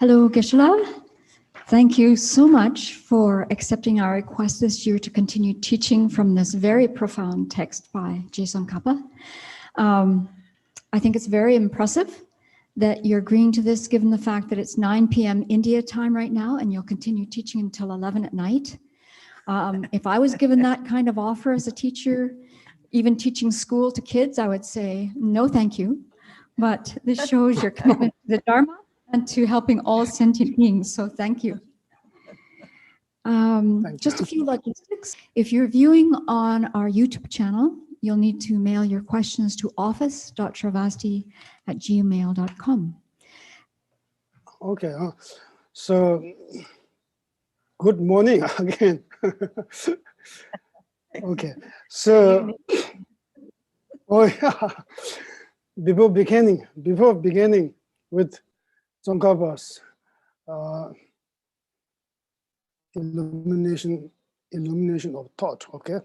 Hello, Geshe. Thank you so much for accepting our request this year to continue teaching from this very profound text by Tsongkhapa. I think it's very impressive that you're agreeing to this, given the fact that it's 9 p.m. India time right now, and you'll continue teaching until 11 at night. If I was given that kind of offer as a teacher, even teaching school to kids, I would say, no, thank you. But this shows your commitment to the Dharma and to helping all sentient beings, so thank you. Just a few logistics. If you're viewing on our YouTube channel, you'll need to mail your questions to office.sravasti@gmail.com. Okay, so good morning again. Okay, so before beginning with Tsongkhapa's illumination of thought. Okay,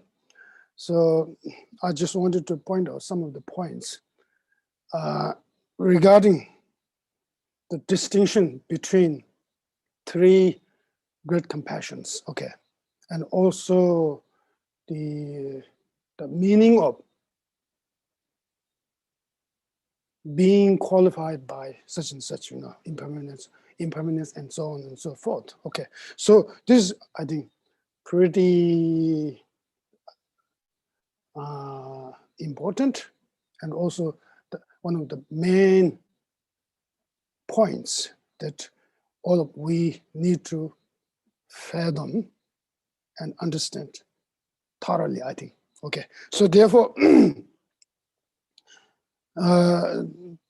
so I just wanted to point out some of the points regarding the distinction between three great compassions. Okay, and also the meaning of being qualified by such and such, impermanence, and so on and so forth. Okay, so this is, I think, pretty important, and also one of the main points that all of we need to fathom and understand thoroughly, I think. Okay, so therefore,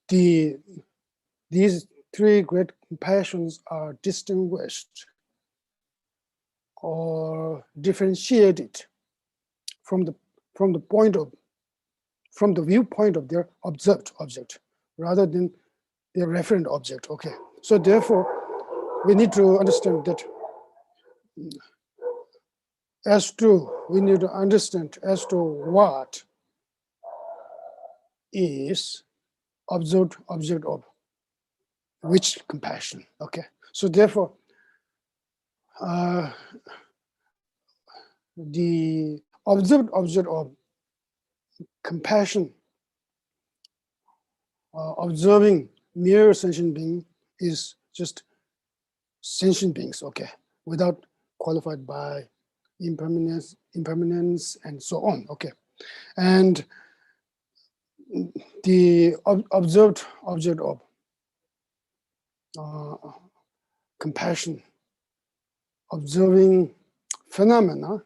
these three great compassions are distinguished or differentiated from the viewpoint of their observed object rather than their referent object. Okay, so therefore we need to understand that we need to understand as to what is observed object of which compassion. Okay, so therefore the observed object of compassion, observing mere sentient being, is just sentient beings. Okay, without qualified by impermanence, and so on. Okay, and the observed object of compassion, observing phenomena,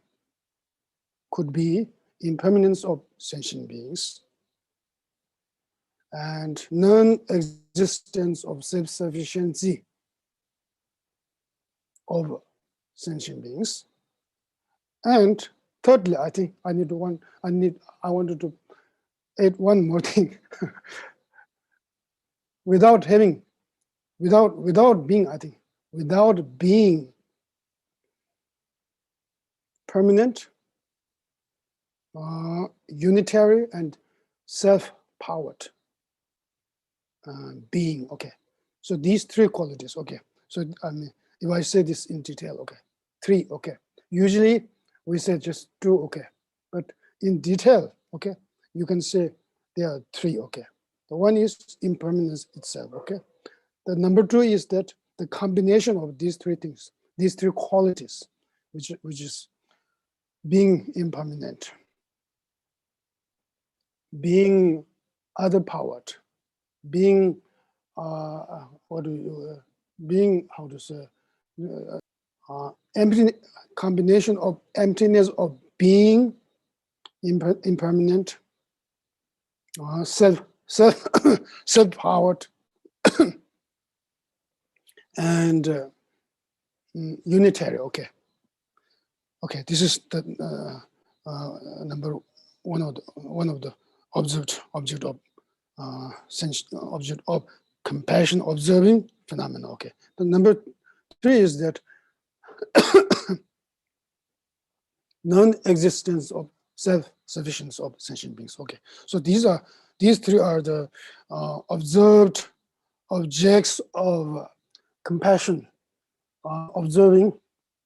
could be impermanence of sentient beings and non-existence of self-sufficiency of sentient beings. And thirdly, I think I wanted to add one more thing. without being permanent, unitary, and self-powered being. Okay, so these three qualities. Okay, so I mean, if I say this in detail, okay, three. Okay, usually we say just two. Okay, but in detail, okay, you can say there are three. Okay, the one is impermanence itself. Okay, the number two is that the combination of these three things, these three qualities, which is being impermanent, being other powered, being combination of emptiness of being impermanent, self-powered, and unitary. Okay, this is the number one of the observed object of object of compassion, observing phenomena. Okay, the number three is that non-existence of self-sufficiency of sentient beings. Okay, so these three are the observed objects of compassion, observing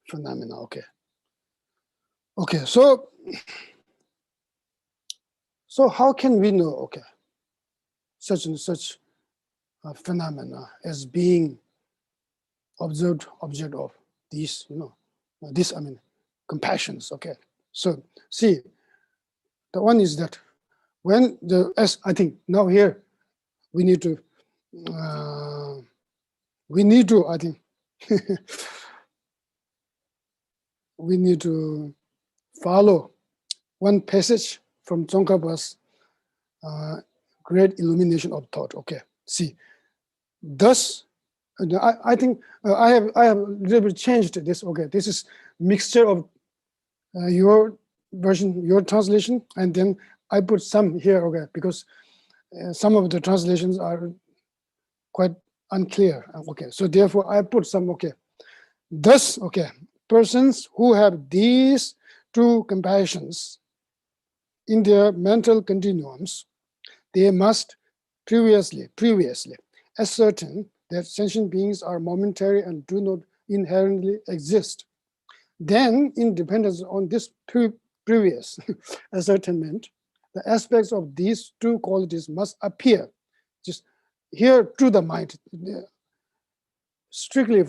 phenomena. Okay. Okay, so how can we know, okay, such and such phenomena as being observed object of these, this, compassions, okay. So see, the one is that when as I think now here we need to, I think, we need to follow one passage from Tsongkhapa's Great Illumination of Thought. Okay, see, thus, I think I have a little bit changed this. Okay, this is mixture of your version, your translation, and then I put some here. Okay, because some of the translations are quite unclear. Okay, so therefore I put some. Okay, thus, okay, persons who have these two compassions in their mental continuums, they must previously ascertain that sentient beings are momentary and do not inherently exist. Then, in dependence on this previous ascertainment, the aspects of these two qualities must appear just here to the mind, strictly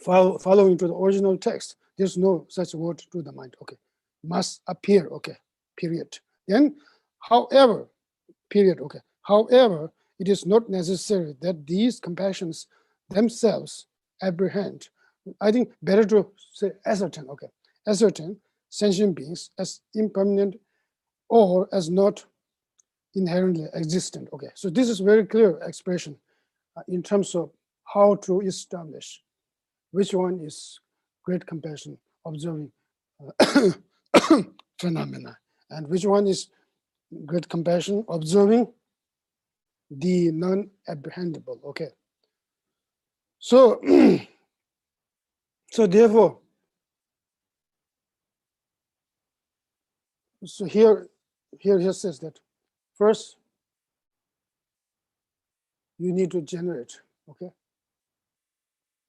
following to the original text. There's no such word to the mind. Okay, must appear. Okay, period. Then, however, period. Okay, however, it is not necessary that these compassions themselves apprehend. I think better to say ascertain. Okay, ascertain sentient beings as impermanent or as not inherently existent. Okay, so this is very clear expression in terms of how to establish which one is great compassion observing phenomena, and which one is great compassion observing the non-apprehendable. Okay, so so therefore, so here says that first you need to generate. Okay,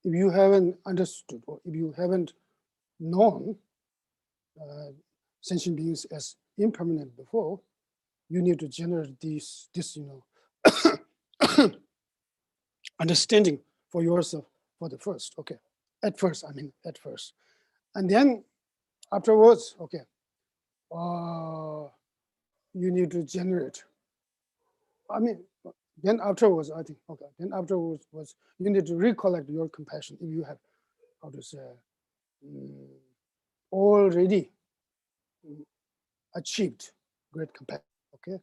if you haven't understood or if you haven't known sentient beings as impermanent before, you need to generate this understanding for yourself for the first. Okay, at first, and then afterwards, okay, you need to generate. Then afterwards, I think, okay, then afterwards was you need to recollect your compassion if you have, how to say, already achieved great compassion. Okay,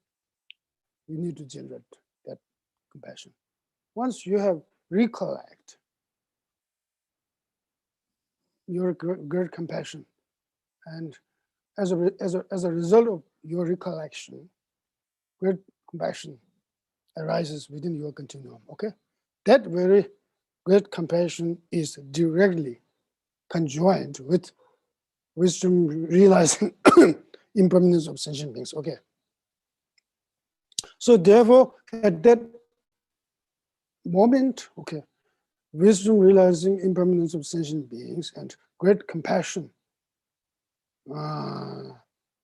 you need to generate that compassion. Once you have recollect your great compassion, and as a result of your recollection, great compassion arises within your continuum. Okay, that very great compassion is directly conjoined with wisdom realizing impermanence of sentient beings. Okay, so therefore, at that moment, okay, wisdom realizing impermanence of sentient beings and great compassion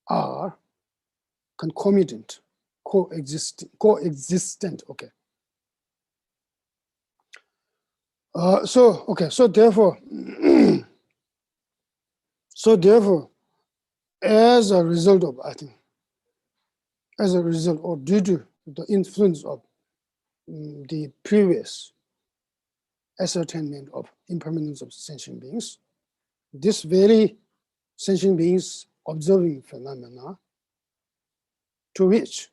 are concomitant, coexistent. Okay. So therefore, as a result of, I think, as a result or due to the influence of the previous ascertainment of impermanence of sentient beings, this very sentient beings observing phenomena to which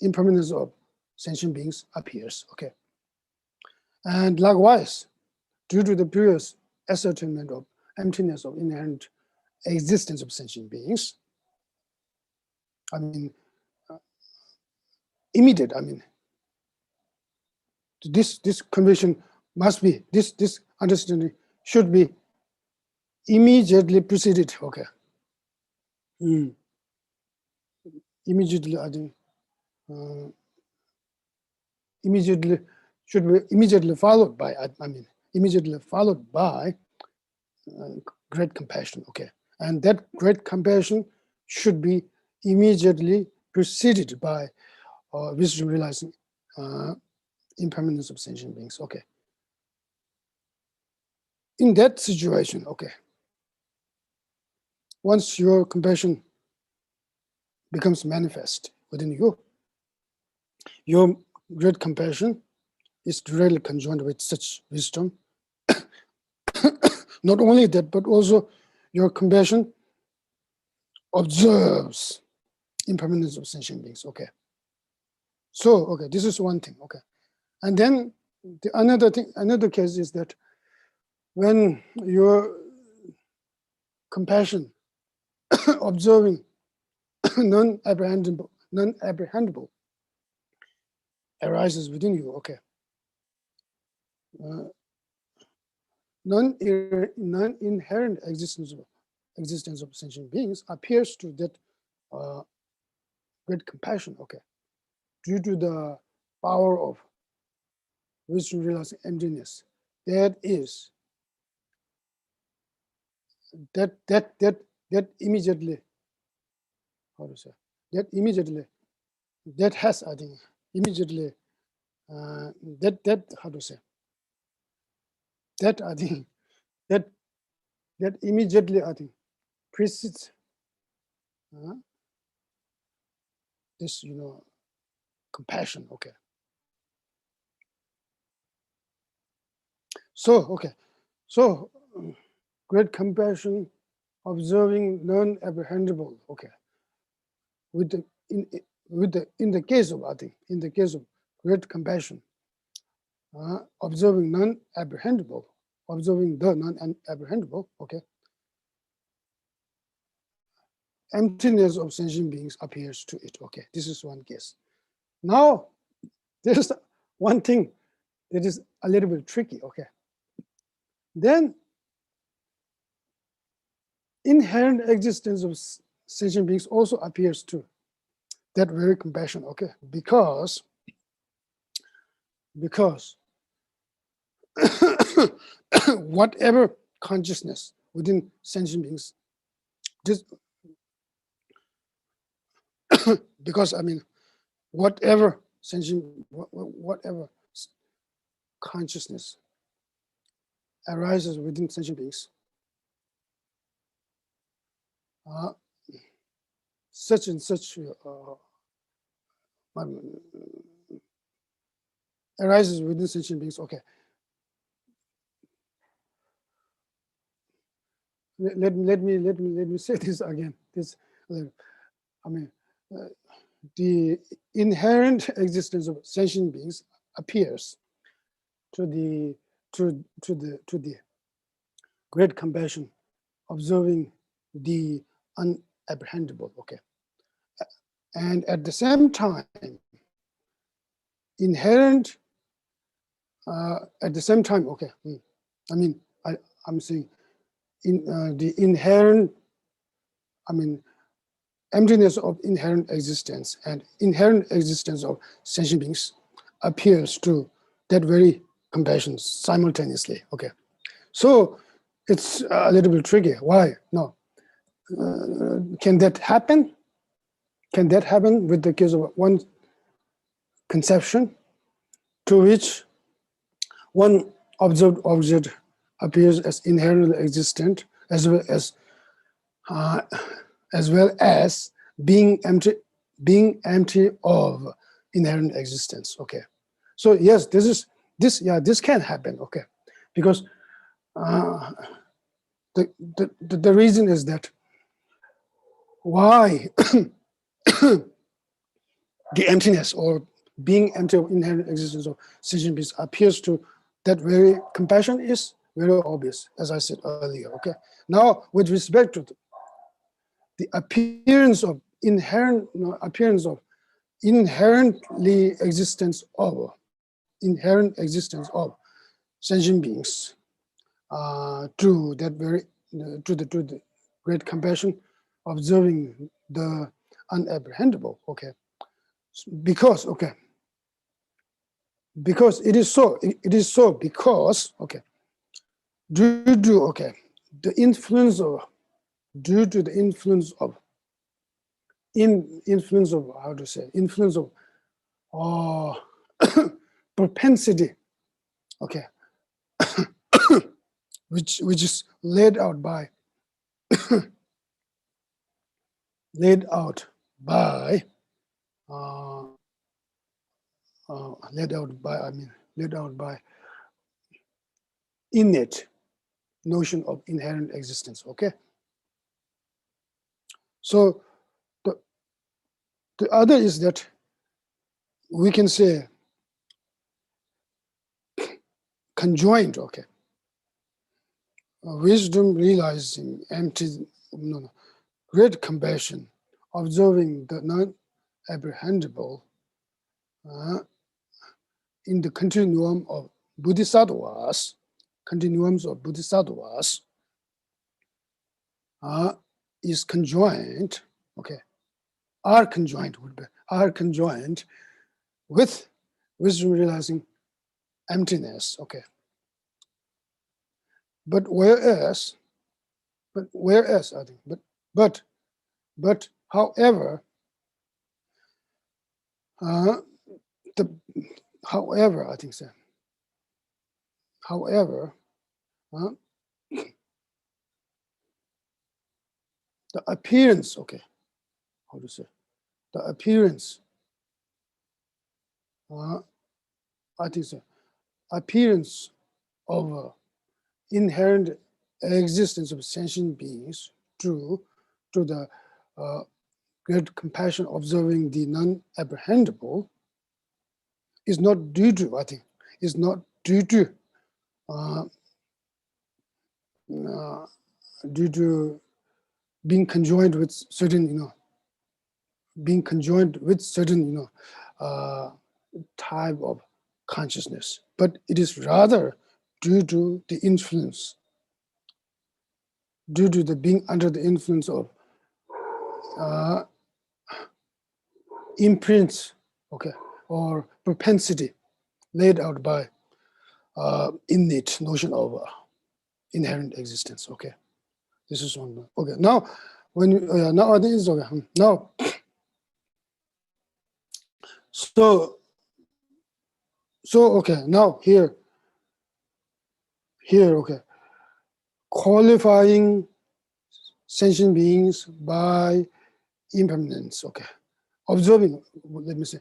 impermanence of sentient beings appears. Okay, and likewise, due to the previous ascertainment of emptiness of inherent existence of sentient beings, immediate. This conviction must be, this understanding should be immediately preceded. Okay. Immediately, I think, immediately should be immediately followed by, immediately followed by great compassion, okay? And that great compassion should be immediately preceded by wisdom realizing impermanence of sentient beings, okay? In that situation, okay, once your compassion becomes manifest within you, your great compassion is directly conjoined with such wisdom. Not only that, but also your compassion observes impermanence of sentient beings, okay? So, okay, this is one thing, okay? And then the another case is that when your compassion observing non-apprehendable arises within you, okay? Non-inherent existence of sentient beings appears to that great compassion, okay? Due to the power of wisdom realizing emptiness, that immediately, how to say, that has, I think, immediately, how to say, that I think, that immediately, I think, precedes this, compassion, okay? So, okay, so great compassion observing non-apprehendable, okay? In the case of, I think, in the case of great compassion, observing non-apprehendable, observing the non-apprehendable, okay? Emptiness of sentient beings appears to it, okay? This is one case. Now, there's one thing that is a little bit tricky, okay? Then, inherent existence of sentient beings also appears to that very compassion, okay? Because whatever consciousness within sentient beings, because whatever consciousness arises within sentient beings, such and such arises within sentient beings, okay? Let me say this again. The inherent existence of sentient beings appears to the great compassion observing the unapprehendable, okay? And at the same time, okay, I'm saying in the inherent, emptiness of inherent existence and inherent existence of sentient beings appears to that very compassion simultaneously, okay? So it's a little bit tricky. Why? No. Can that happen? Can that happen with the case of one conception to which one observed object appears as inherently existent, as well as being empty of inherent existence, okay? So yes, this can happen, okay? Because the reason is that why the emptiness or being empty of inherent existence of sentient beings appears to that very compassion is very obvious, as I said earlier, okay? Now, with respect to the appearance of inherently existence of sentient beings, to that very to the great compassion observing the unapprehendable, okay? Because because it is so because, okay, due to, okay, the influence of, due to the influence of, influence of, how to say, influence of propensity, okay, which is laid out by laid out by innate notion of inherent existence. Okay, so the other is that we can say conjoined. Okay, wisdom realizing great compassion, observing the non-apprehendable in the continuum of bodhisattvas, is conjoined, okay, are conjoined with wisdom realizing emptiness, okay. But whereas I think, but however, however, I think so. However, the appearance, okay, how to say, the appearance, I think so, appearance of inherent existence of sentient beings to the great compassion observing the non-apprehendable is not due to, I think, is not due to being conjoined with certain, being conjoined with certain, type of consciousness, but it is rather due to the influence, due to the being under the influence of imprints, okay, or propensity laid out by innate notion of inherent existence. Okay, this is one. Okay, now when you, now I think it's okay. Now, so okay. Now here, okay, qualifying sentient beings by impermanence. Okay, observing. Let me say,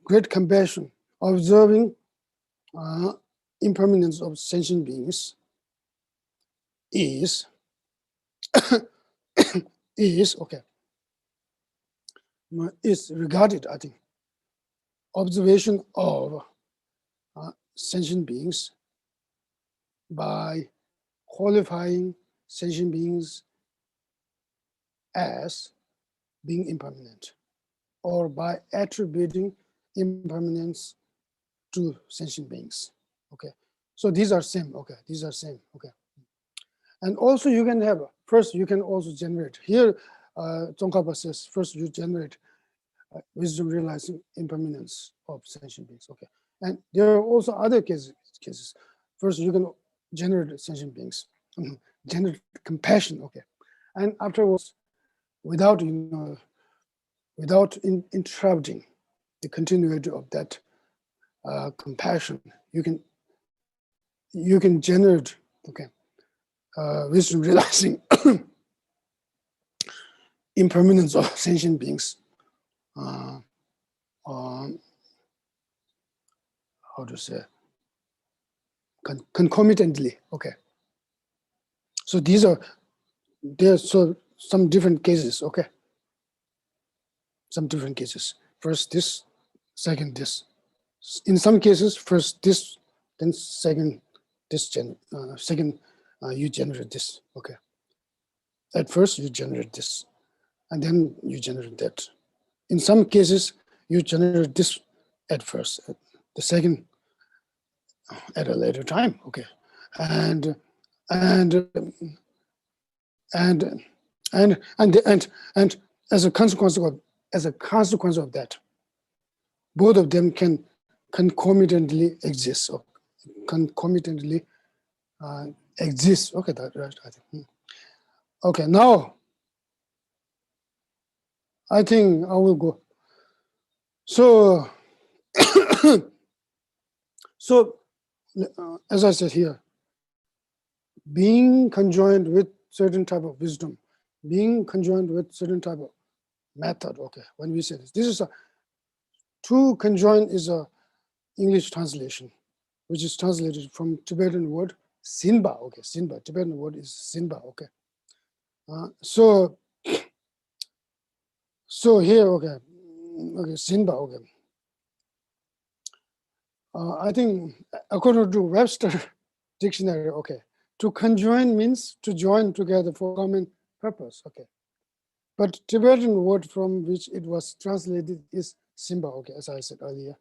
great compassion, observing impermanence of sentient beings is okay, is regarded, I think, observation of sentient beings by qualifying sentient beings as being impermanent, or by attributing impermanence to sentient beings. Okay, so these are same. Okay, these are same. Okay, and also you can have, first you can also generate here. Tsongkhapa says first you generate wisdom realizing impermanence of sentient beings. Okay, and there are also other cases. First you can generate sentient beings, generate compassion. Okay, and afterwards, without without interrupting the continuity of that compassion, you can generate, okay, wisdom realizing impermanence of sentient beings. How to say, concomitantly. Okay, so there's so some different cases. Okay, some different cases. First this, second this. In some cases, first this, then second this, second you generate this. Okay, at first you generate this, and then you generate that. In some cases, you generate this at first, the second at a later time. Okay, and as a consequence of that, both of them can concomitantly exists, or concomitantly exists. Okay, that right, I think. Okay, now I think I will go. So, so as I said here, being conjoined with certain type of wisdom, being conjoined with certain type of method. Okay, when we say this is a to conjoin is a English translation, which is translated from Tibetan word sinba. Okay, sinba. Tibetan word is sinba. Okay, so here, okay, sinba. Okay, I think according to Webster dictionary, okay, to conjoin means to join together for common purpose. Okay, but Tibetan word from which it was translated is simba. Okay, as I said earlier,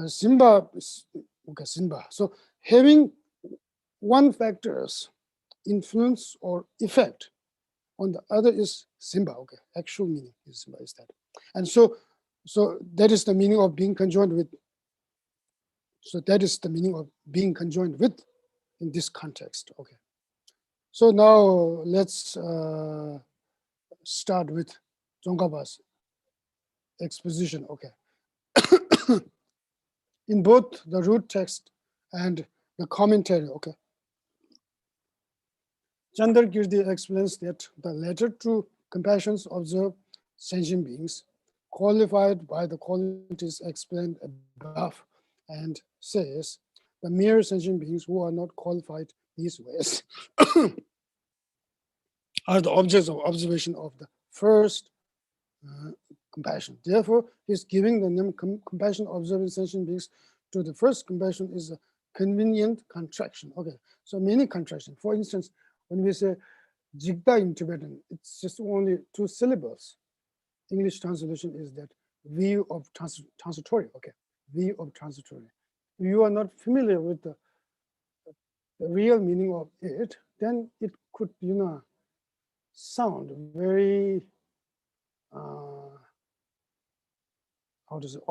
simba is okay, simba. So having one factor's influence or effect on the other is simba. Okay, actual meaning is simba is that, and so that is the meaning of being conjoined with. So that is the meaning of being conjoined with in this context. Okay. So now let's start with Tsongkhapa's exposition. Okay. In both the root text and the commentary. Okay. Chandrakirti explains that the latter two compassions observe sentient beings qualified by the qualities explained above, and says the mere sentient beings who are not qualified these ways are the objects of observation of the first compassion. Therefore, he's giving the name compassion observing sentient beings to the first compassion is a convenient contraction. Okay, so many contractions. For instance, when we say jigda in Tibetan, it's just only 2 syllables. English translation is that view of transitory. Okay, view of transitory. If you are not familiar with the real meaning of it, then it could, sound very, how does it,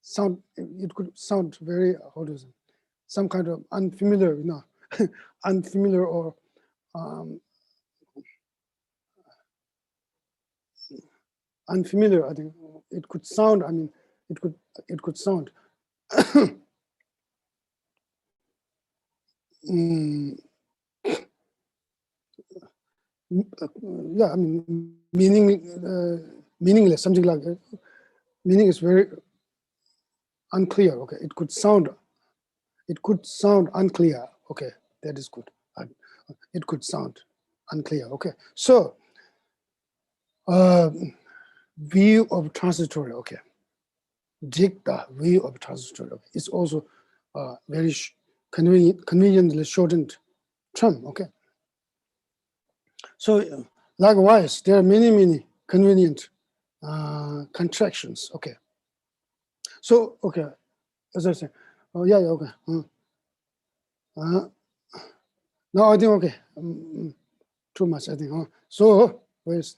sound, it could sound very, how does it, some kind of unfamiliar, unfamiliar or unfamiliar. I think it could sound, I mean, it could sound yeah, I mean, meaningless, something like that. Meaning is very unclear. Okay, it could sound unclear. Okay, that is good. It could sound unclear. Okay, so view of transitory. Okay, jigda, view of transitory. Okay. It's also very conveniently shortened term. Okay, so likewise, there are many convenient contractions. Okay, so okay, as I said, oh yeah, okay. Now I think okay, too much I think. So where's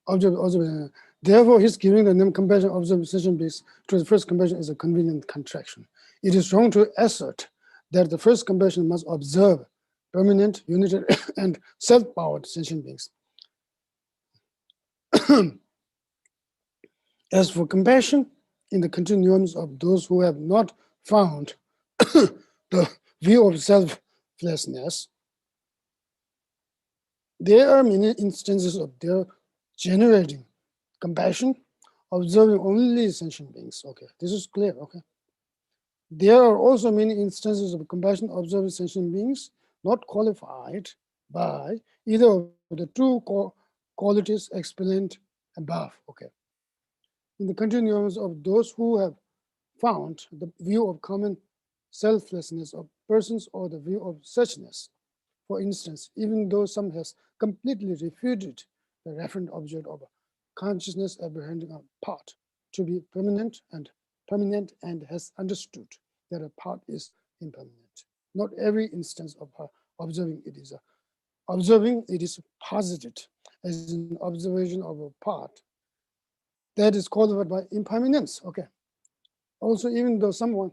observation? Therefore, he's giving the name compassion observation base to the first compassion is a convenient contraction. It is wrong to assert that the first compassion must observe permanent, unitary, and self-powered sentient beings. As for compassion, in the continuums of those who have not found the view of selflessness, there are many instances of their generating compassion, observing only sentient beings. Okay, this is clear. Okay. There are also many instances of compassion observing sentient beings not qualified by either of the two qualities explained above. Okay. In the continuums of those who have found the view of common selflessness of persons or the view of suchness. For instance, even though some has completely refuted the referent object of consciousness apprehending a part to be permanent and has understood that a part is impermanent. Not every instance of observing it is posited as an observation of a part that is qualified by impermanence. Okay. Also, even though someone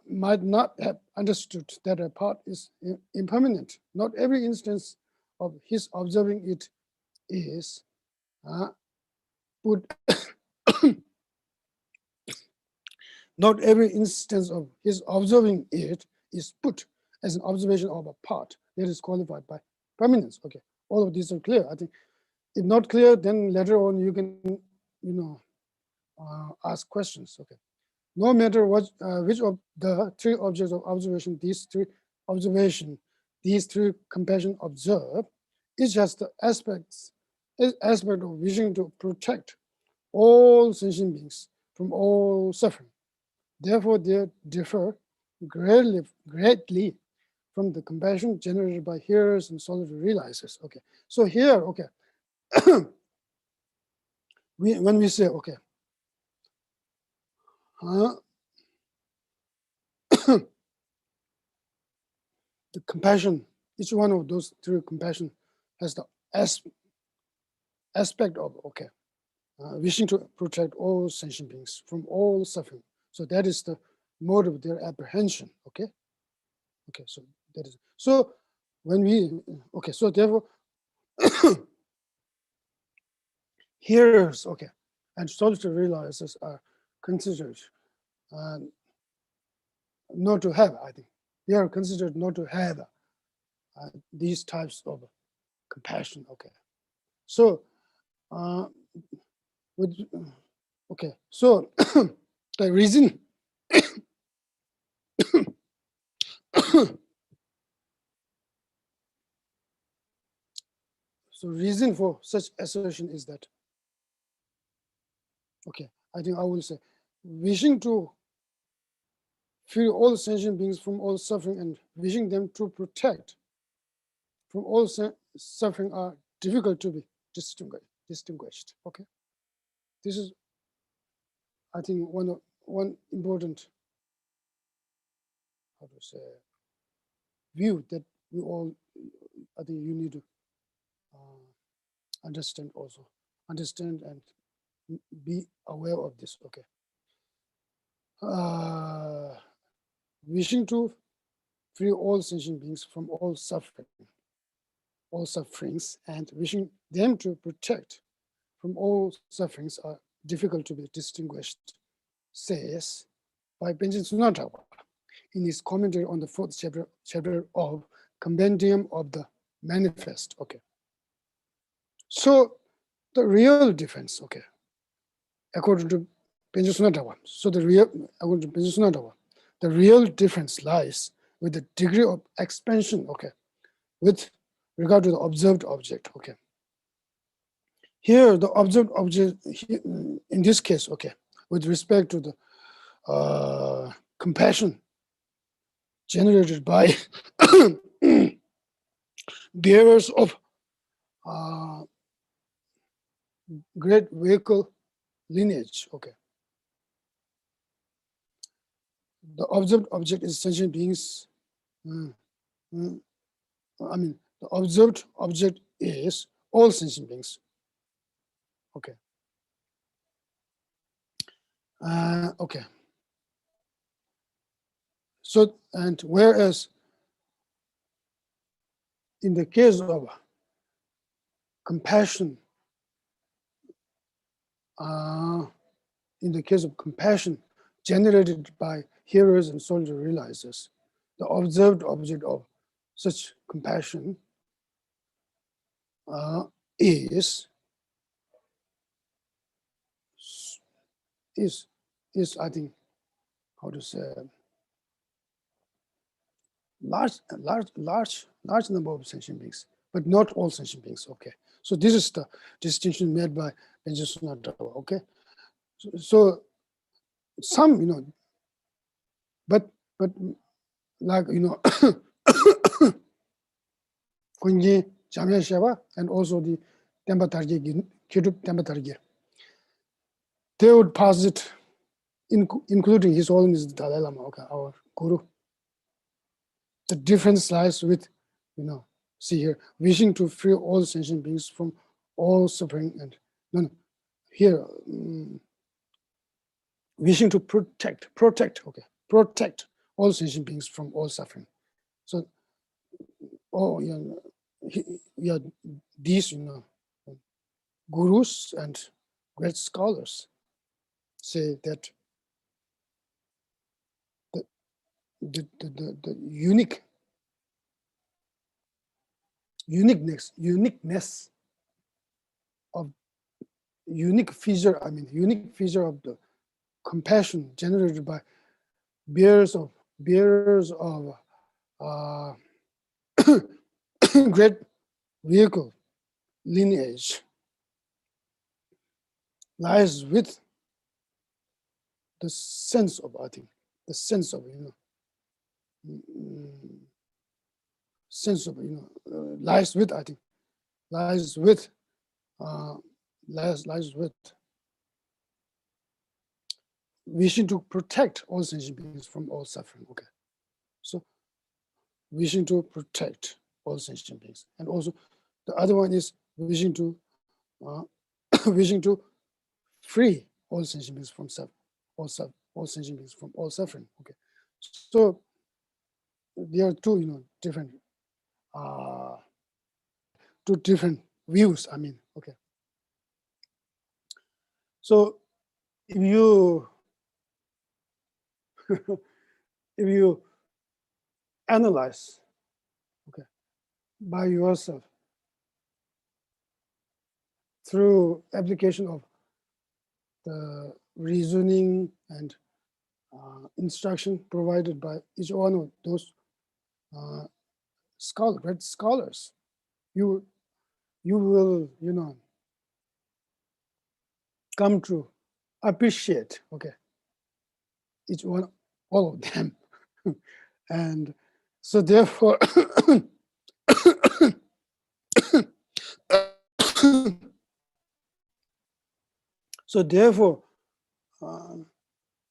might not have understood that a part is impermanent, not every instance of his observing it is put. Not every instance of his observing it is put as an observation of a part that is qualified by permanence. Okay, all of these are clear. I think if not clear, then later on you can, ask questions. Okay, no matter what, which of the three objects of observation, these three compassion observe, each has the aspect of wishing to protect all sentient beings from all suffering. Therefore, they differ greatly from the compassion generated by hearers and solitary realizers. Okay, so here, okay, when we say, okay, the compassion, each one of those three compassion has the aspect of, okay, wishing to protect all sentient beings from all suffering. So that is the mode of their apprehension. Okay. Okay. So that is so when we okay. So therefore, hearers, okay, and solitary realizers are considered not to have. I think they are considered not to have these types of compassion. Okay. So with okay. So the reason. So reason for such assertion is that, okay, I think I will say, wishing to free all sentient beings from all suffering and wishing them to protect from all suffering are difficult to be distinguished. Okay, this is, I think, one important, how to say, view that we all, I think, you need to understand and be aware of this. Okay. Wishing to free all sentient beings from all sufferings, and wishing them to protect from all sufferings are difficult to be distinguished, says by Benjamin Sunatawa in his commentary on the fourth chapter of Compendium of the Manifest. Okay. So the real difference, okay, according to Benjamin Sunatawa, according to Benjamin Sunatawa, the real difference lies with the degree of expansion, okay, with regard to the observed object, okay. Here, the observed object, in this case, okay, with respect to the compassion generated by bearers of great vehicle lineage, okay. The observed object is sentient beings. I mean, the observed object is all sentient beings. Okay. Okay. So, and whereas in the case of compassion, generated by hearers and solitary realizers, the observed object of such compassion is I think, how to say, large number of sentient beings, but not all sentient beings. Okay, so this is the distinction made by Benjamin Sunatawa. Okay, so some, but like Kunji Jamya Sheva and also the Tempa Targe, Kidup Tempa Targe, they would posit, including His Holiness the Dalai Lama, okay, our Guru. The difference lies with, see here, wishing to free all sentient beings from all suffering and here wishing to protect all sentient beings from all suffering. So, these gurus and great scholars say that the uniqueness of unique feature of the compassion generated by bearers of great vehicle lineage lies with the sense of, lies with wishing to protect all sentient beings from all suffering. Okay, so wishing to protect all sentient beings, and also the other one is wishing to free all sentient beings from all sentient beings from all suffering. Okay, so there are two different views. Okay. So if you analyze, okay, by yourself through application of the reasoning and instruction provided by each one of those great scholars, you will come to appreciate, okay, all of them. And so therefore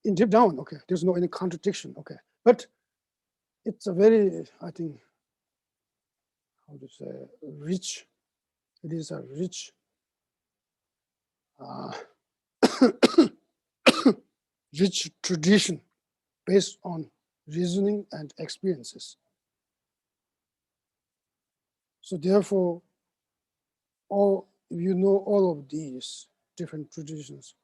in deep down, okay, there's no any contradiction, okay, but it's a very, I think, how to say, rich. It is a rich rich tradition based on reasoning and experiences. So therefore, all of these different traditions,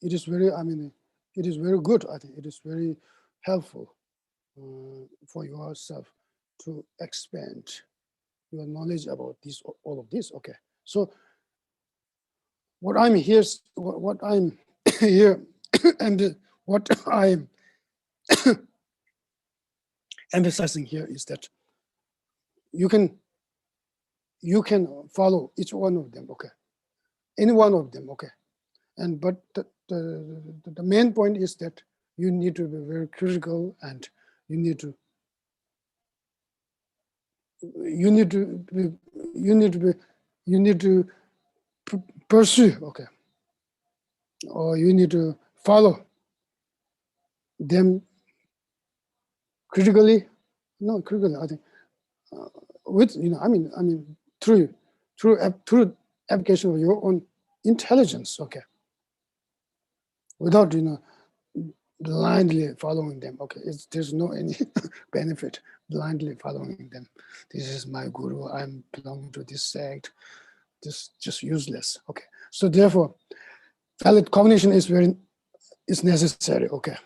it is very, it is very good. I think it is very helpful for yourself to expand your knowledge about all of this. Okay, so what I'm here, and what I'm emphasizing here is that you can follow each one of them, okay, any one of them, okay, and but the main point is that you need to be very critical, and you need to pursue, okay, or you need to follow them critically, I think, with through application of your own intelligence, okay, without blindly following them, okay. There's no any benefit blindly following them. This is my guru, I'm belonging to this sect. This just useless, okay. So therefore, valid cognition is necessary, okay.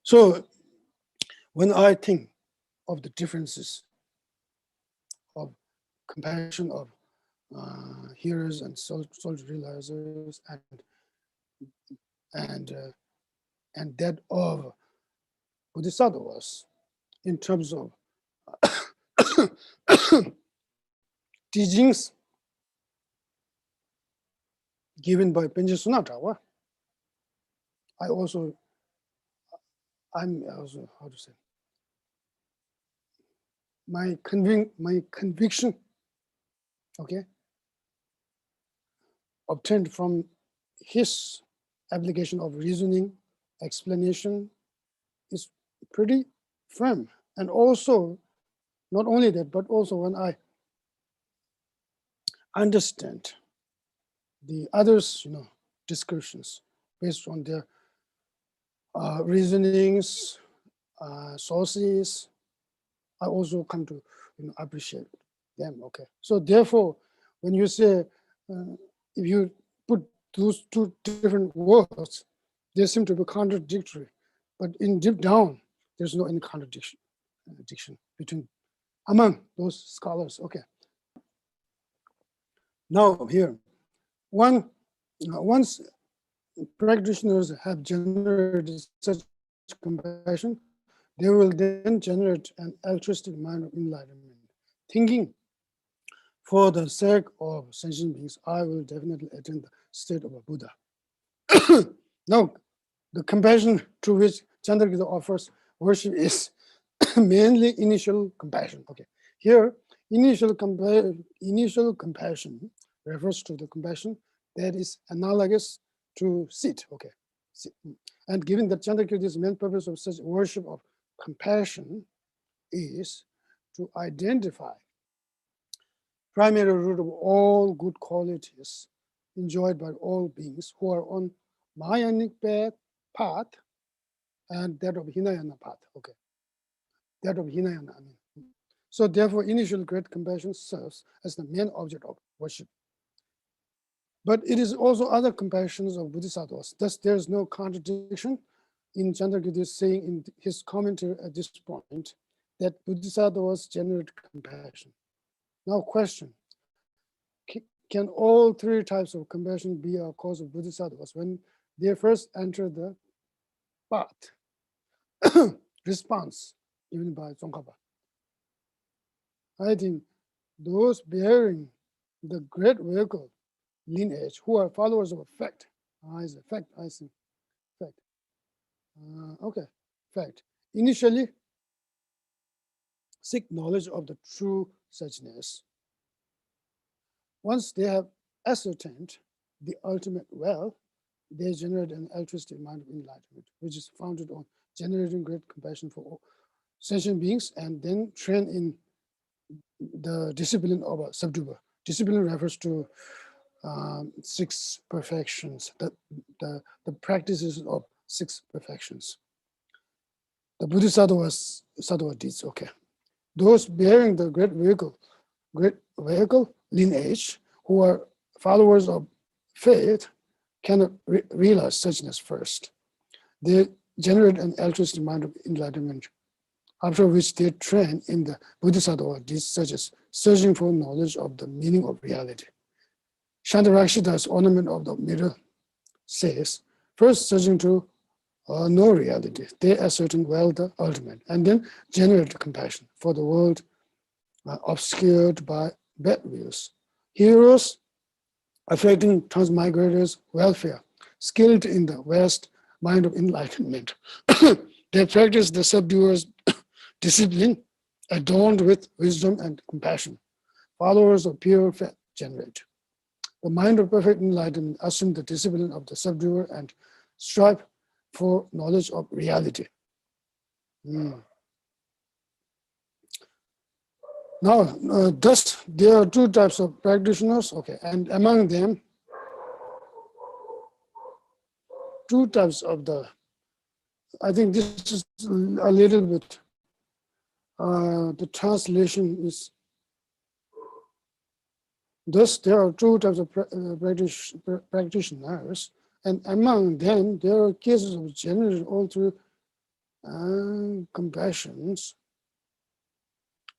So when I think of the differences of compassion of hearers and soul realizers and that of bodhisattvas in terms of teachings given by Penja Sunatawa, I'm also, how to say, my conviction, okay, obtained from his application of reasoning explanation is pretty firm. And also, not only that, but also when I understand the others, discussions based on their reasonings, sources, I also come to appreciate them. Okay, so therefore, when you say if you put those two different words, they seem to be contradictory, but in deep down, there's no any contradiction between among those scholars. Okay. Now here, once practitioners have generated such compassion, they will then generate an altruistic mind of enlightenment, thinking, for the sake of sentient beings, I will definitely attain the state of a Buddha. Now, the compassion to which Chandrakirti offers worship is mainly initial compassion. Okay, here initial compassion refers to the compassion that is analogous to sit. Okay, and given that Chandrakirti's main purpose of such worship of compassion is to identify primary root of all good qualities enjoyed by all beings who are on Mahayanic path and that of Hinayana path. Okay, that of Hinayana. So therefore, initial great compassion serves as the main object of worship. But it is also other compassions of bodhisattvas. Thus, there is no contradiction in Chandrakirti saying in his commentary at this point that bodhisattvas generate compassion. Now, question: can all three types of compassion be a cause of bodhisattvas when they first enter the path? Response given by Tsongkhapa. I think those bearing the great vehicle lineage who are followers of fact, I see, fact. Okay, fact. Initially, seek knowledge of the true suchness. Once they have ascertained the ultimate well, they generate an altruistic mind of enlightenment, which is founded on generating great compassion for all sentient beings, and then train in the discipline of a subduer. Discipline refers to 6 perfections, the practices of 6 perfections. The Bodhisattva deeds. Okay, those bearing the great vehicle lineage, who are followers of faith, cannot realize suchness first. They generate an altruistic mind of enlightenment, after which they train in the bodhisattva deeds such as searching for knowledge of the meaning of reality. Shantarakshita's ornament of the mirror says, first searching to know reality, they ascertain well the ultimate, and then generate compassion for the world obscured by bad views. Heroes affecting transmigrators' welfare, skilled in the West mind of enlightenment. They practice the subduer's discipline, adorned with wisdom and compassion. Followers of pure faith generate. The mind of perfect enlightenment assume the discipline of the subduer and strive for knowledge of reality. Now, thus, there are 2 types of practitioners, okay, and among them, 2 types of I think this is a little bit, the translation is, thus there are 2 types of practitioners, and among them, there are cases of generating all through compassions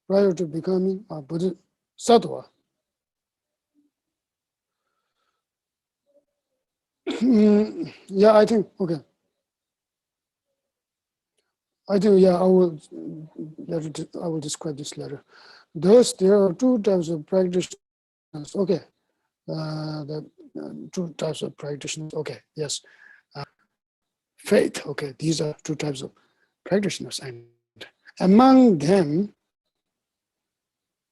prior to becoming a bodhisattva. Yeah, I think, okay. I think, yeah, I will describe this later. Thus, there are 2 types of practitioners. Okay, the 2 types of practitioners. Okay, yes. Faith. Okay, these are 2 types of practitioners, and among them,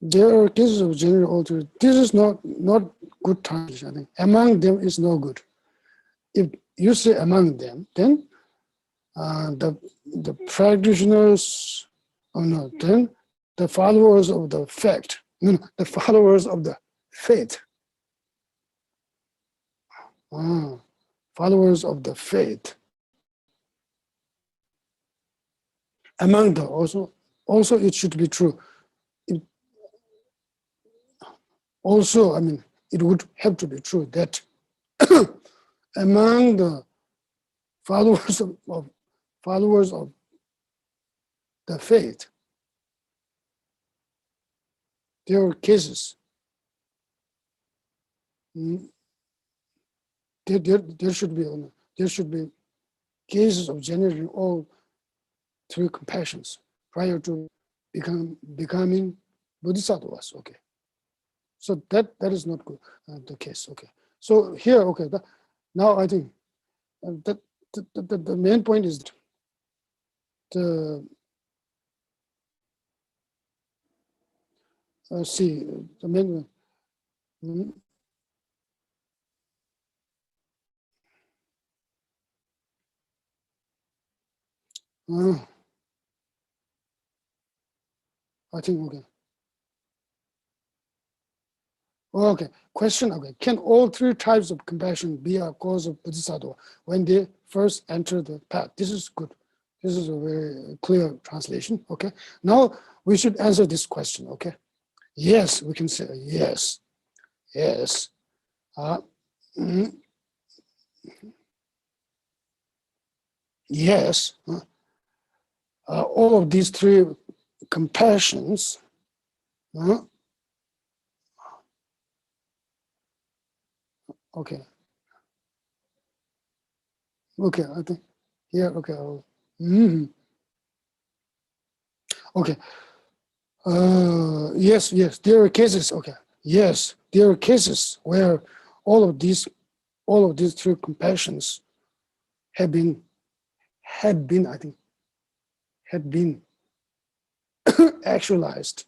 there are cases of general alteration. This is not good translation. I think among them is no good. If you say among them, then the practitioners, oh no, then the followers of the fact, no, the followers of the faith. Followers of the faith. Among the also it should be true. Also, I mean, it would have to be true that among the followers of the faith, there are cases. There should be cases of generating all three compassions prior to becoming bodhisattvas. Okay, so that is not good, the case. Okay, so here, okay, now I think that the main point is the see the main. I think okay. Okay, question. Okay, can all three types of compassion be a cause of bodhisattva when they first enter the path? This is good. This is a very clear translation. Okay, now we should answer this question. Okay, yes, we can say yes, yes. Yes, all of these three compassions. Okay. Okay, I think here. Okay. Okay. Yes, there are cases. Okay. Yes, there are cases where all of these three compassions had been actualized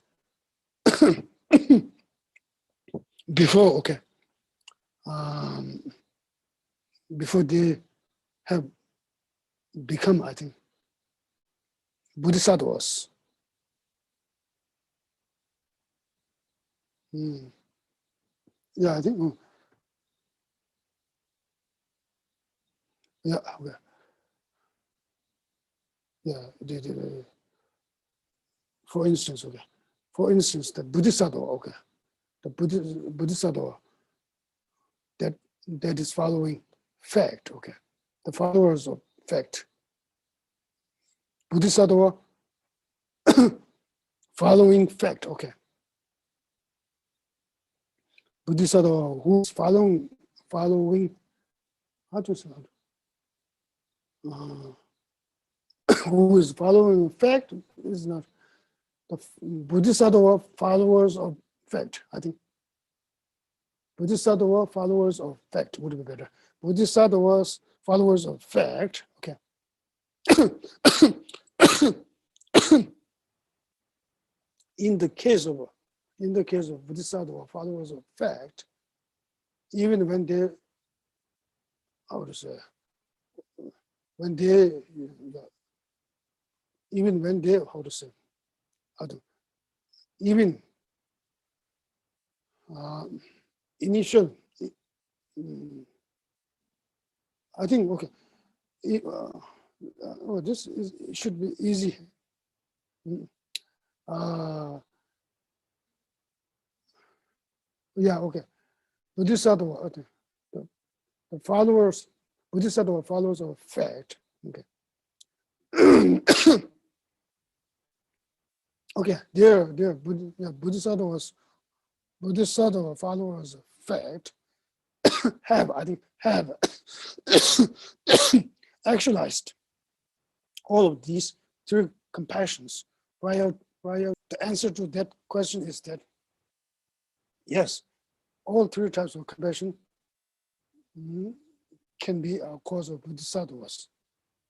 before. Okay. Before they have become, I think, bodhisattvas. Yeah, I think. Yeah, okay. Yeah. For instance, okay. For instance, the bodhisattva. Okay. The bodhisattva that is following fact. Okay. The followers of fact. Bodhisattva following fact. Okay. Bodhisattva who is following. How to say that? Who is following fact is not the bodhisattva followers of fact. I think bodhisattva followers of fact would be better. Bodhisattvas followers of fact. Okay. In the case of bodhisattva followers of fact, even when they, how to say, even initial, I think, okay, this should be easy. Yeah, okay. Bodhisattva, okay. The followers, bodhisattva followers of fact. Okay. Okay, there, bodhisattva followers of fact have actualized all of these three compassions. Prior, the answer to that question is that yes, all three types of compassion can be a cause of bodhisattvas.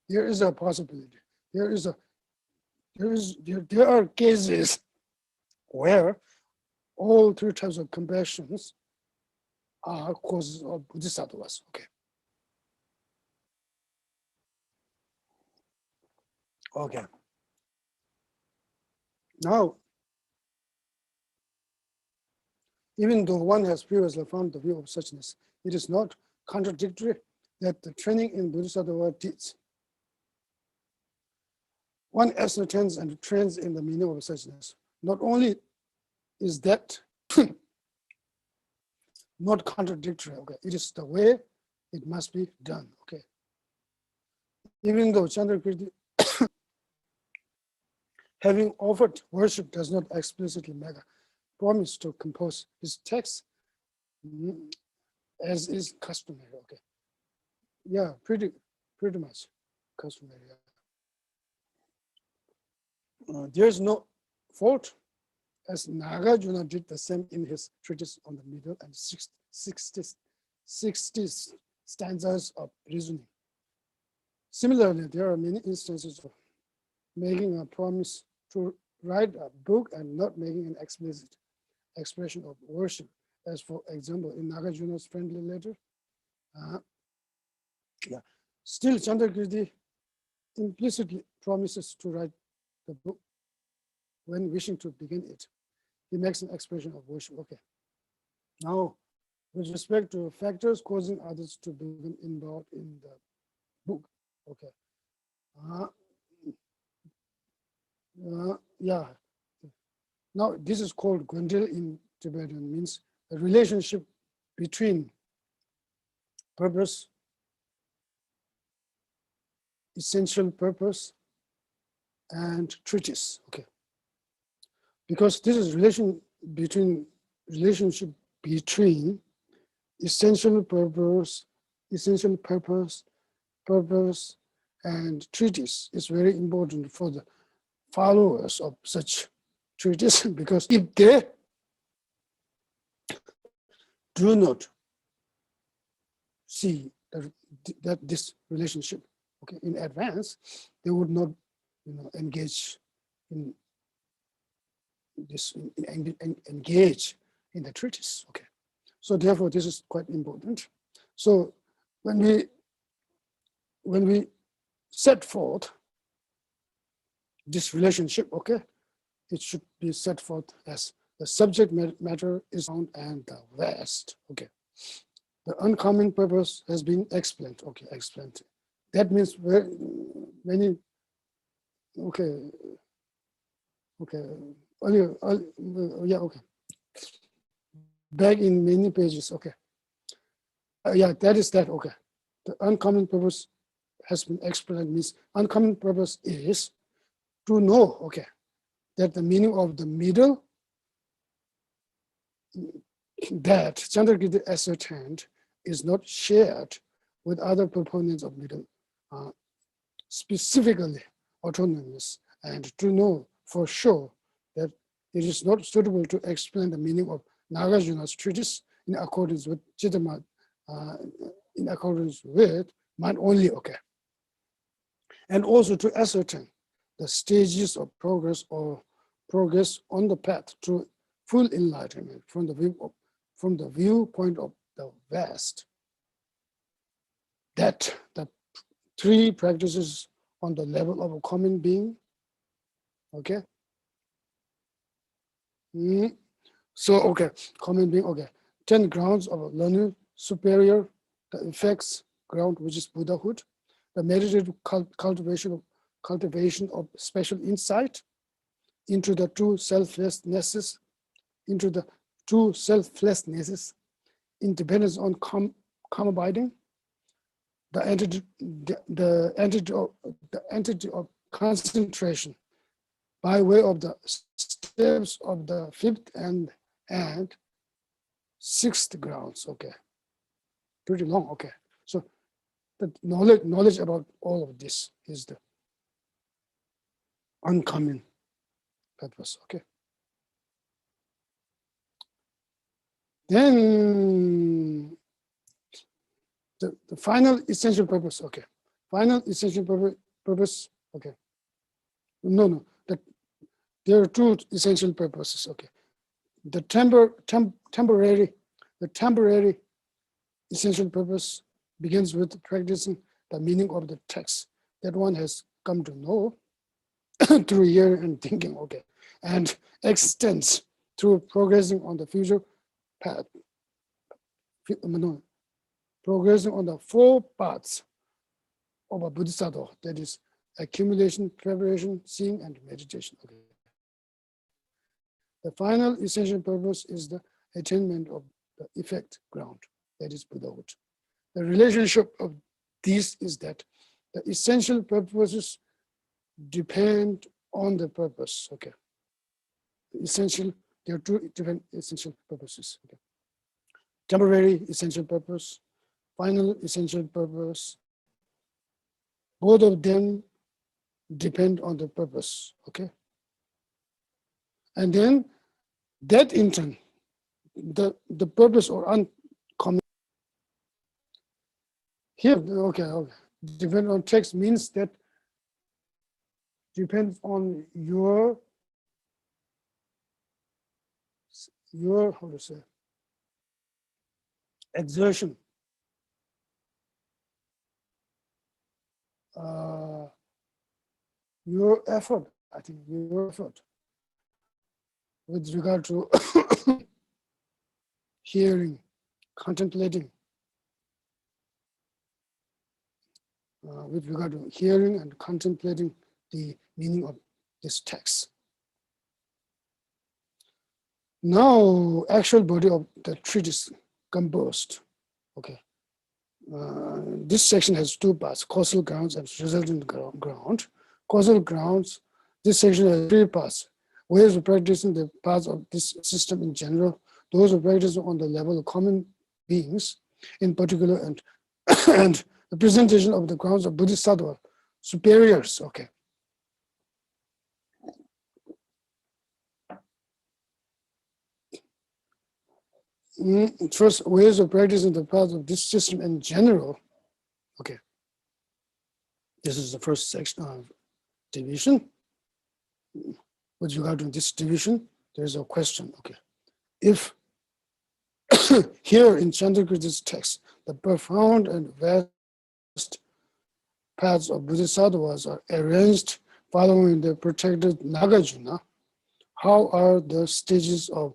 There is a possibility. There are cases where all three types of compassions are causes of bodhisattvas. Okay. Okay. Now, even though one has previously found the view of suchness, it is not contradictory that the training in bodhisattva teaches. One ascertains and trains in the meaning of suchness. Not only is that not contradictory, okay, it is the way it must be done, okay. Even though Chandrakirti having offered worship does not explicitly make a promise to compose his text as is customary, okay. Yeah, pretty much customary. Yeah. There's no fault, as Nagarjuna did the same in his treatise on the middle and 60 stanzas of reasoning. Similarly, there are many instances of making a promise to write a book and not making an explicit expression of worship, as for example in Nagarjuna's friendly letter. Yeah. Still, Chandrakirti implicitly promises to write the book when wishing to begin it. He makes an expression of worship. Okay. Now, with respect to factors causing others to become involved in the book. Okay. Yeah. Now, this is called Gwendil in Tibetan, means a relationship between purpose, essential purpose, and treatise. Okay. Because this is relationship between essential purpose, and treatise is very important for the followers of such treatise, because if they do not see that this relationship, okay, in advance, they would not, engage in this, engage in the treatise. Okay, so therefore this is quite important. So when we set forth this relationship, okay, it should be set forth as the subject matter is sound and the vast. Okay, the uncommon purpose has been explained. Okay, explained. That means very many. Okay. Yeah. Okay. Back in many pages. Okay. Yeah, that is that. Okay. The uncommon purpose has been explained. Means uncommon purpose is to know. Okay, that the meaning of the middle that Chandrakirti ascertained is not shared with other proponents of middle, specifically autonomous, and to know for sure that it is not suitable to explain the meaning of Nagarjuna's treatise in accordance with Chittama, in accordance with mind only. Okay, and also to ascertain the stages of progress on the path to full enlightenment from the viewpoint of the vast. That the three practices on the level of a common being. Okay. So okay, common being. Okay, 10 grounds of a learning superior, the effects ground, which is Buddhahood, the meditative cultivation of special insight into the true selflessnesses, independence on calm abiding, the entity of concentration by way of the steps of the 5th and 6th grounds. Okay, pretty long. Okay, so the knowledge about all of this is the uncommon purpose. Okay, then the final essential purpose. Okay, final essential purpose. Okay, no, there are two essential purposes. Okay, the temporary essential purpose begins with practicing the meaning of the text that one has come to know. through hearing and thinking, okay, and extends through progressing on the future path, progressing on the 4 paths of a bodhisattva, that is accumulation, preparation, seeing, and meditation. Okay. The final essential purpose is the attainment of the effect ground, that is Buddhahood. The relationship of these is that the essential purposes depend on the purpose. Okay. There are 2 different essential purposes. Okay. Temporary essential purpose, final essential purpose. Both of them depend on the purpose. Okay. And then that in turn, the purpose or uncommon. Here, okay. Depend on text means that depends on your how to say, exertion, your effort, I think your effort with regard to hearing, contemplating, with regard to hearing and contemplating the meaning of this text. Now, actual body of the treatise composed. Okay. This section has 2 parts, causal grounds and resultant ground. Causal grounds, this section has 3 parts. Ways of practicing the parts of this system in general, those who practice on the level of common beings in particular, and and the presentation of the grounds of bodhisattva superiors. Okay. First, ways of practicing the path of this system in general. Okay. This is the first section of division. With regard to this division, there is a question. Okay. If here in Chandrakirti's text, the profound and vast paths of bodhisattvas are arranged following the protected Nagarjuna, how are the stages of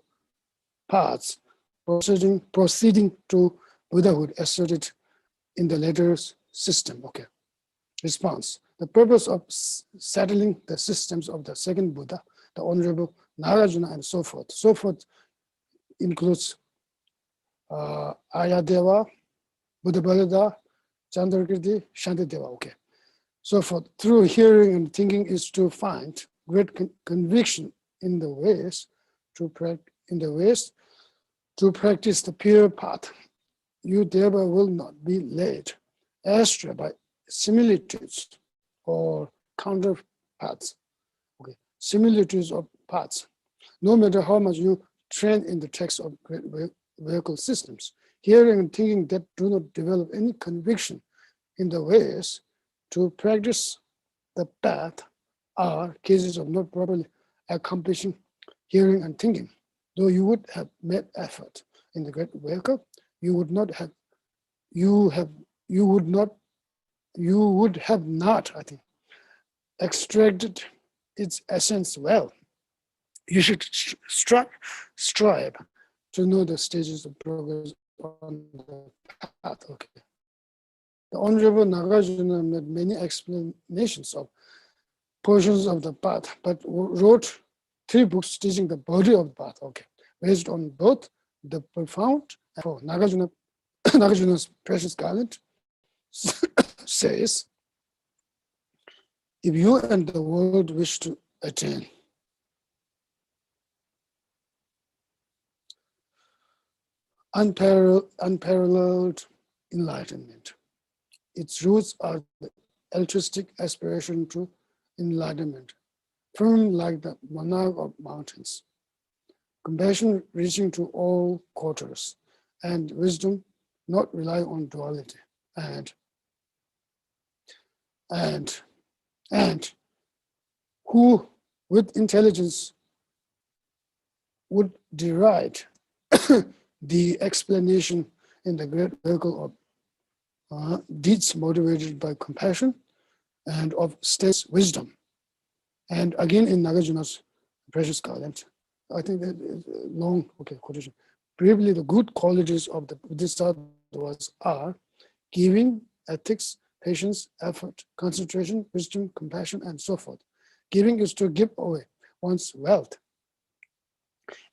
paths proceeding to Buddhahood asserted in the latter system? Okay. Response. The purpose of settling the systems of the second Buddha, the Honorable Nagarjuna, and so forth. So forth includes Ayadeva, Buddhabalada, Chandrakirti, Shantideva. Okay. So forth. Through hearing and thinking is to find great conviction in the ways to practice the pure path. You thereby will not be led astray by similitudes or counterpaths. Okay. Similitudes of paths. No matter how much you train in the text of great vehicle systems, hearing and thinking that do not develop any conviction in the ways to practice the path are cases of not properly accomplishing hearing and thinking. Though you would have made effort in the great vehicle, you would have not, I think, extracted its essence well. You should strive to know the stages of progress on the path. Okay. The Honorable Nagarjuna made many explanations of portions of the path, but wrote 3 books teaching the body of the path. Okay. Based on both the profound and for Nagarjuna's precious garland says, if you and the world wish to attain unparalleled enlightenment, its roots are the altruistic aspiration to enlightenment, firm like the monarch of mountains, compassion reaching to all quarters, and wisdom not relying on duality, and who with intelligence would deride the explanation in the great vehicle of deeds motivated by compassion and of states wisdom. And again in Nagarjuna's precious garland, I think that is a long quotation. Briefly, the good qualities of the bodhisattvas are giving, ethics, patience, effort, concentration, wisdom, compassion, and so forth. Giving is to give away one's wealth.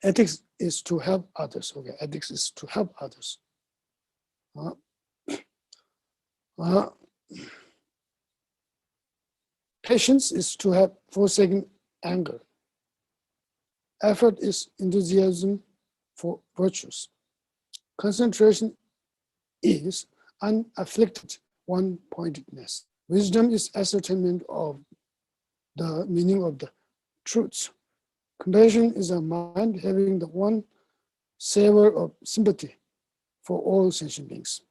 Ethics is to help others. Ethics is to help others. Patience is to have forsaken anger. Effort is enthusiasm for virtues. Concentration is unafflicted one-pointedness. Wisdom is ascertainment of the meaning of the truths. Compassion is a mind having the one savor of sympathy for all sentient beings.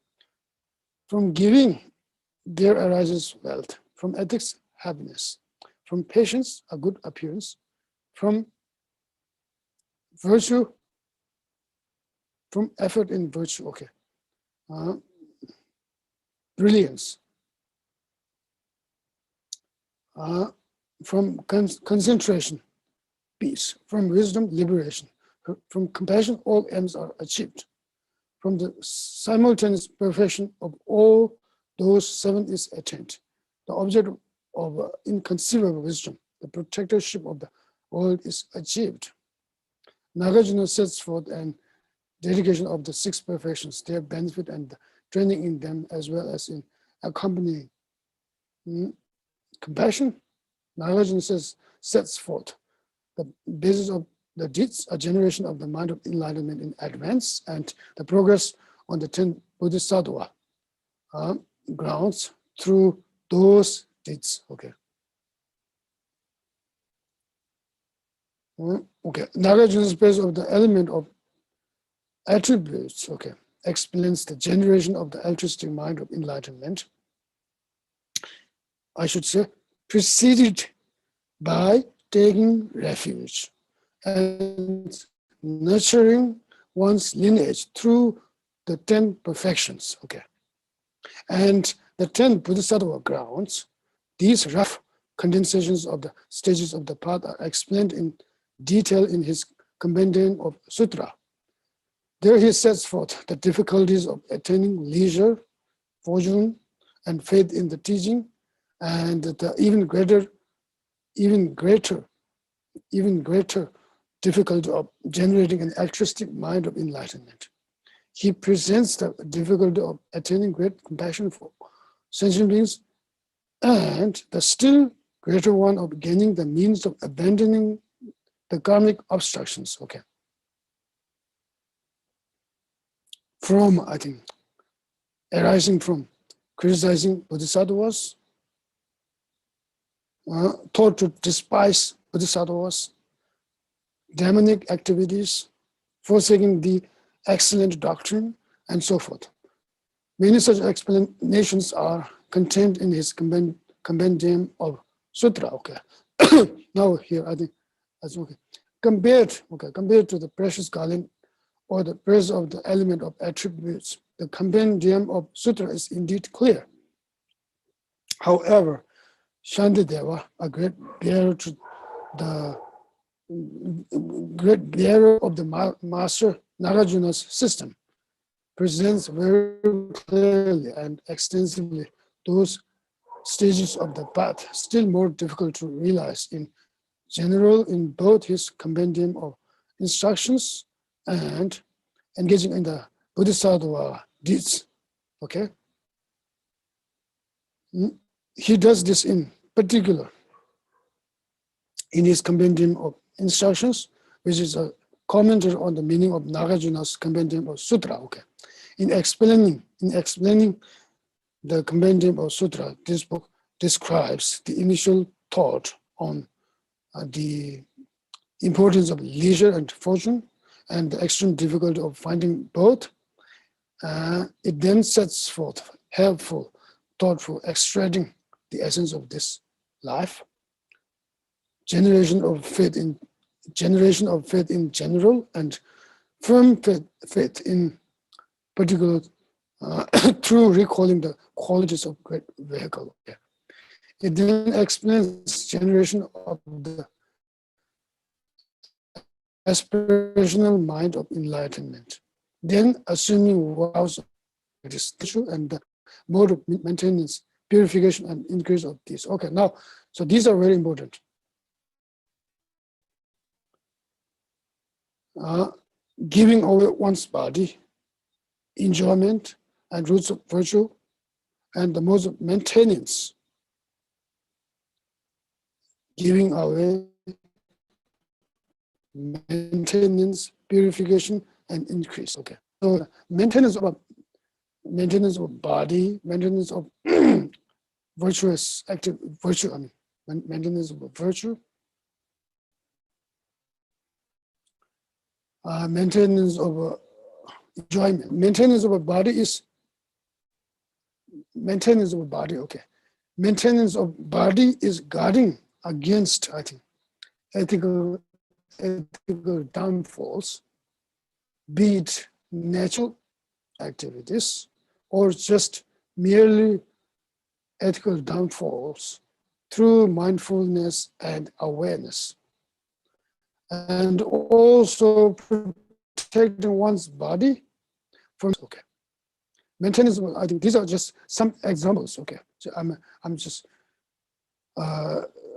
From giving, there arises wealth. From ethics, happiness. From patience, a good appearance. From virtue, from effort in virtue, brilliance. From concentration, peace. From wisdom, liberation. From compassion, all ends are achieved. From the simultaneous perfection of all those seven is attained. The object of inconceivable wisdom, the protectorship of the world is achieved. Nagarjuna sets forth an dedication of the six perfections, their benefit and the training in them, as well as in accompanying compassion. Nagarjuna sets forth the basis of the deeds, a generation of the mind of enlightenment in advance, and the progress on the 10 bodhisattva grounds through those deeds. Nagarjuna's base of the element of attributes, explains the generation of the altruistic mind of enlightenment. I should say, preceded by taking refuge and nurturing one's lineage through the 10 perfections. And the 10 bodhisattva grounds, these rough condensations of the stages of the path are explained in detail in his compendium of sutra. There he sets forth the difficulties of attaining leisure, fortune, and faith in the teaching, and the even greater difficulty of generating an altruistic mind of enlightenment. He presents the difficulty of attaining great compassion for sentient beings and the still greater one of gaining the means of abandoning the karmic obstructions. From, arising from criticizing bodhisattvas, thought to despise bodhisattvas, demonic activities, forsaking the excellent doctrine, and so forth. Many such explanations are contained in his compendium of sutra. Now here that's compared to the precious garland or the praise of the element of attributes, the compendium of sutra is indeed clear. However, Shantideva, a great bearer of the master Nagarjuna's system, presents very clearly and extensively those stages of the path still more difficult to realize in general in both his compendium of instructions and engaging in the bodhisattva deeds. He does this in particular in his compendium of instructions, which is a commentary on the meaning of Nagarjuna's compendium of sutra. In explaining the compendium of sutra, this book describes the initial thought on the importance of leisure and fortune and the extreme difficulty of finding both. It then sets forth helpful, thoughtful, extracting the essence of this life, generation of faith in general, and firm faith in particular through recalling the qualities of great vehicle. It then explains generation of the aspirational mind of enlightenment. Then assuming vows of this issue and the mode of maintenance, purification, and increase of these. Okay, now, so these are very important. Giving away one's body, enjoyment, and roots of virtue, and the modes of maintenance. Giving away, maintenance, purification, and increase. Okay, so maintenance of body, maintenance of virtuous active virtue. I mean, maintenance of virtue, maintenance of enjoyment. Maintenance of a body is maintenance of a body. Okay, maintenance of body is guarding against, I think, ethical downfalls, be it natural activities or just merely ethical downfalls through mindfulness and awareness. And also protecting one's body from, okay. Maintenance, I think these are just some examples, okay. So I'm just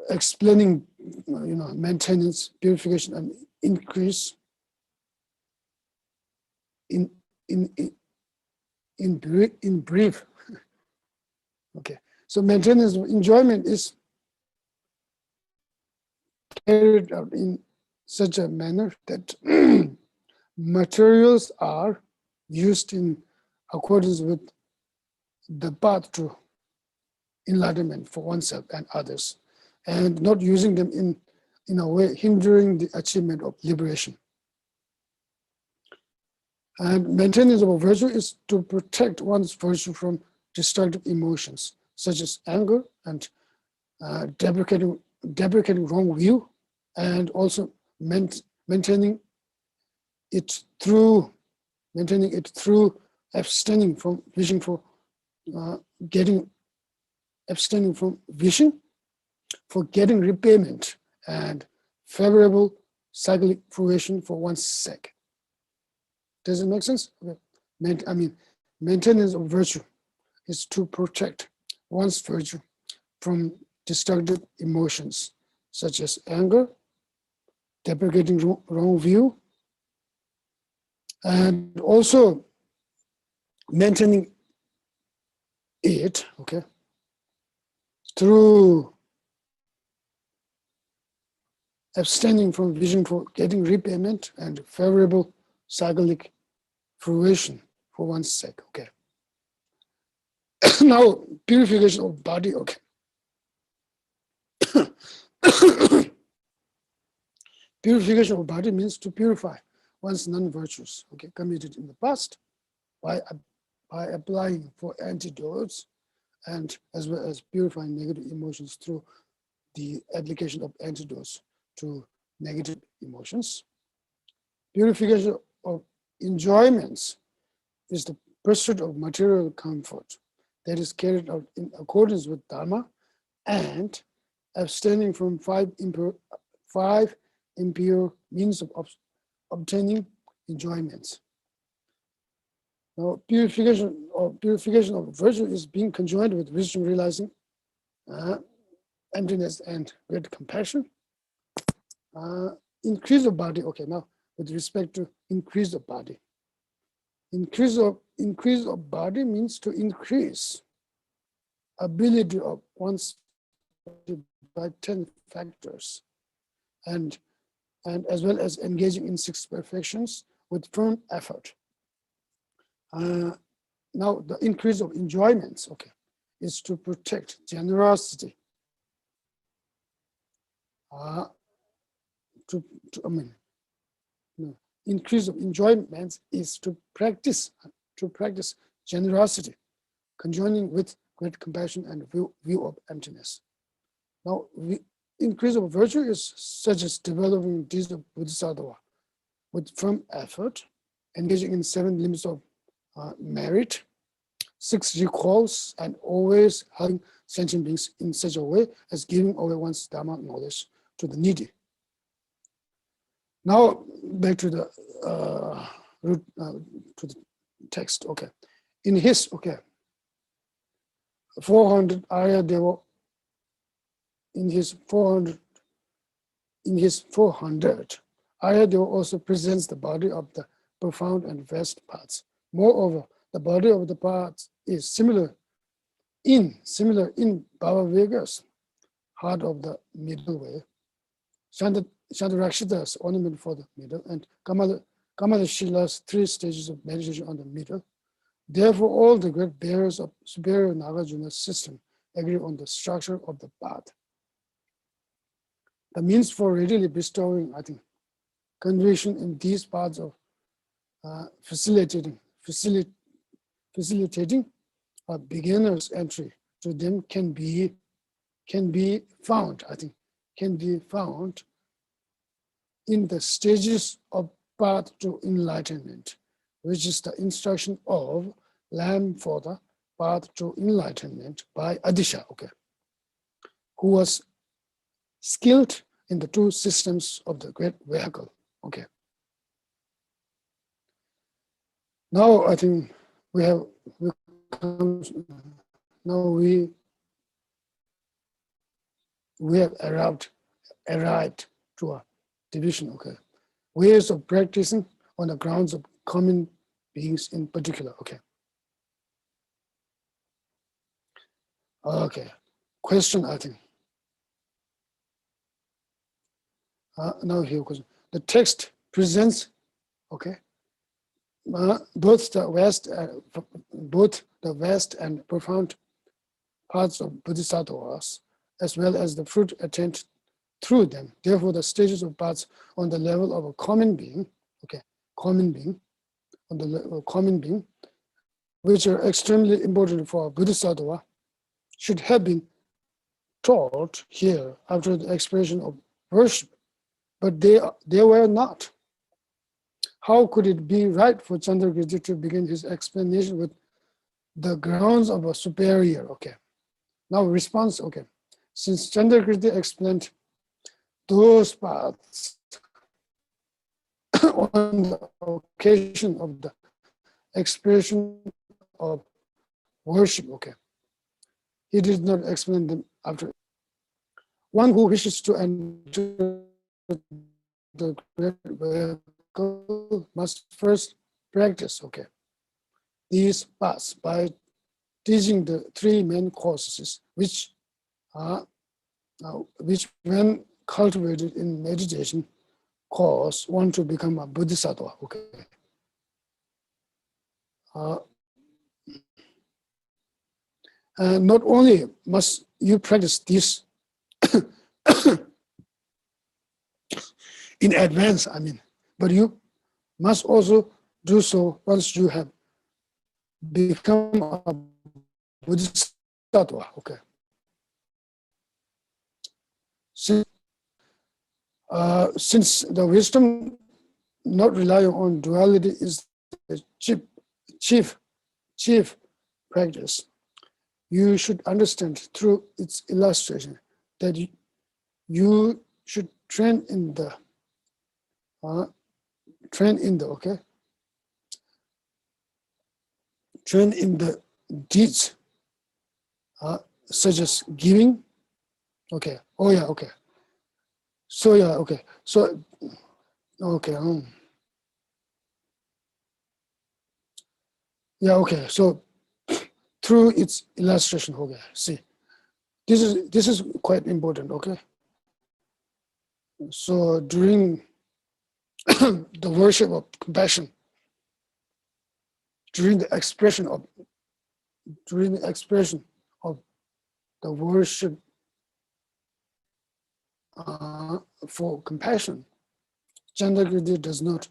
explaining, maintenance, purification, and increase in brief. Okay, so maintenance of enjoyment is carried out in such a manner that materials are used in accordance with the path to enlightenment for oneself and others, and not using them in a way hindering the achievement of liberation. And maintenance of a virtue is to protect one's virtue from destructive emotions, such as anger and deprecating wrong view, and also maintaining it through abstaining from wishing for abstaining from wishing for getting repayment and favorable cyclic fruition for one's sake. Does it make sense? Okay. Maintenance of virtue is to protect one's virtue from destructive emotions such as anger, deprecating wrong view, and also maintaining it, okay, through abstaining from wishing for getting repayment and favorable cyclic fruition for one's sake, okay. Now, purification of body, okay. Purification of body means to purify one's non-virtues, okay, committed in the past by applying for antidotes, and as well as purifying negative emotions through the application of antidotes to negative emotions. Purification of enjoyments is the pursuit of material comfort that is carried out in accordance with Dharma, and abstaining from five impure means of obtaining enjoyments. Now, purification of virtue is being conjoined with wisdom, realizing emptiness and great compassion. Increase of body. Okay, now with respect to increase of body. Increase of body means to increase ability of one's body by 10 factors, and as well as engaging in 6 perfections with firm effort. Now, the increase of enjoyments, okay, is to protect generosity. Increase of enjoyments is to practice generosity, conjoining with great compassion and view of emptiness. Now, increase of virtue is such as developing deeds of bodhisattva with firm effort, engaging in 7 limits of merit, 6 recalls and always helping sentient beings in such a way as giving away one's Dharma knowledge to the needy. Now back to the to the text. Okay, in his 400 Arya Deva, in his 400 Arya Deva also presents the body of the profound and vast parts. Moreover, the body of the parts is similar in Bhava Vega's heart of the middle way. Chandrarakshita's ornament for the middle, and Kamalashilā's 3 stages of meditation on the middle. Therefore, all the great bearers of superior Nagarjuna's system agree on the structure of the path. The means for readily bestowing, I think, conviction in these paths of facilitating a beginner's entry to them can be found, I think, can be found in the stages of path to enlightenment, which is the instruction of Lamb for the path to enlightenment by Adisha, who was skilled in the 2 systems of the great vehicle. Now I think we have arrived to a division. Ways of practicing on the grounds of common beings in particular. Question, I think. Now here question. The text presents both the vast and profound parts of bodhisattvas, as well as the fruit attained through them. Therefore, the stages of paths on the level of a common being, which are extremely important for a bodhisattva, should have been taught here after the expression of worship, but they were not. How could it be right for Chandrakriti to begin his explanation with the grounds of a superior? Now response, since Chandrakriti explained those paths on the occasion of the expression of worship, he did not explain them after. One who wishes to enter the great vehicle must first practice these paths by teaching the 3 main courses, which when cultivated in meditation cause one to become a bodhisattva. And not only must you practice this in advance, but you must also do so once you have become a bodhisattva. Since the wisdom not relying on duality is the chief practice, you should understand through its illustration that you should train in the deeds such as giving. So through its illustration, see, this is quite important. So during the worship of compassion, during the expression of the worship for compassion, Chandrakriti does not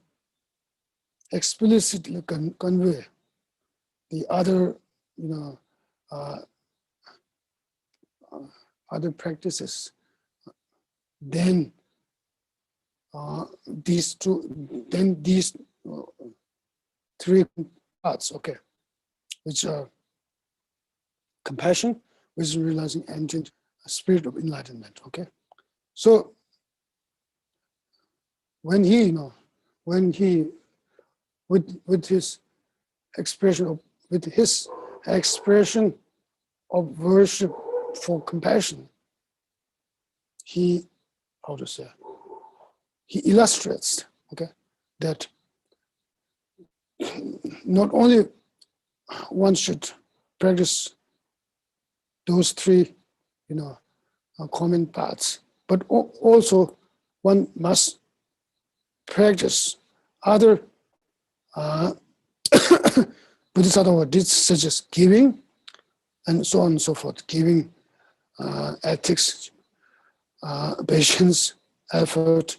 explicitly convey the other, other practices. Then these 3 parts, which are compassion, wisdom realizing engine, a spirit of enlightenment. Okay, so when he, with his expression of worship for compassion, he, how to say, he illustrates, okay, that not only one should practice those three, common paths, but also one must practice other bodhisattva deeds such as giving and so on and so forth, giving, ethics, patience, effort,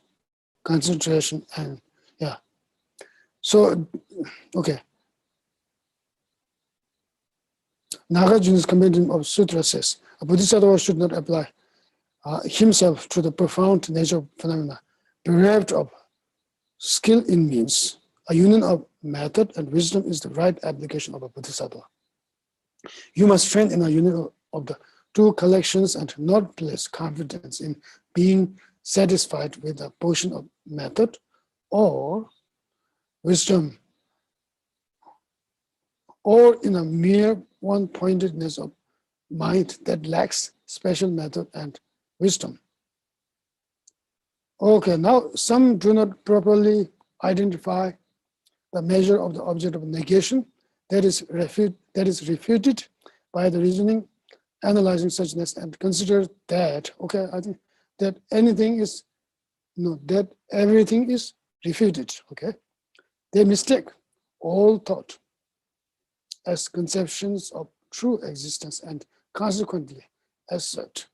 concentration, and yeah. So, okay. Nagarjuna's compendium of sutra says, a bodhisattva should not apply himself to the profound nature of phenomena, bereft of skill in means. A union of method and wisdom is the right application of a bodhisattva. You must strengthen a union of the two collections and not place confidence in being satisfied with a portion of method or wisdom, or in a mere one-pointedness of mind that lacks special method and wisdom. Okay, now some do not properly identify the measure of the object of negation that is refuted by the reasoning, analyzing suchness, and consider that, okay, I think that anything is, that everything is refuted, okay? They mistake all thought as conceptions of true existence, and consequently assert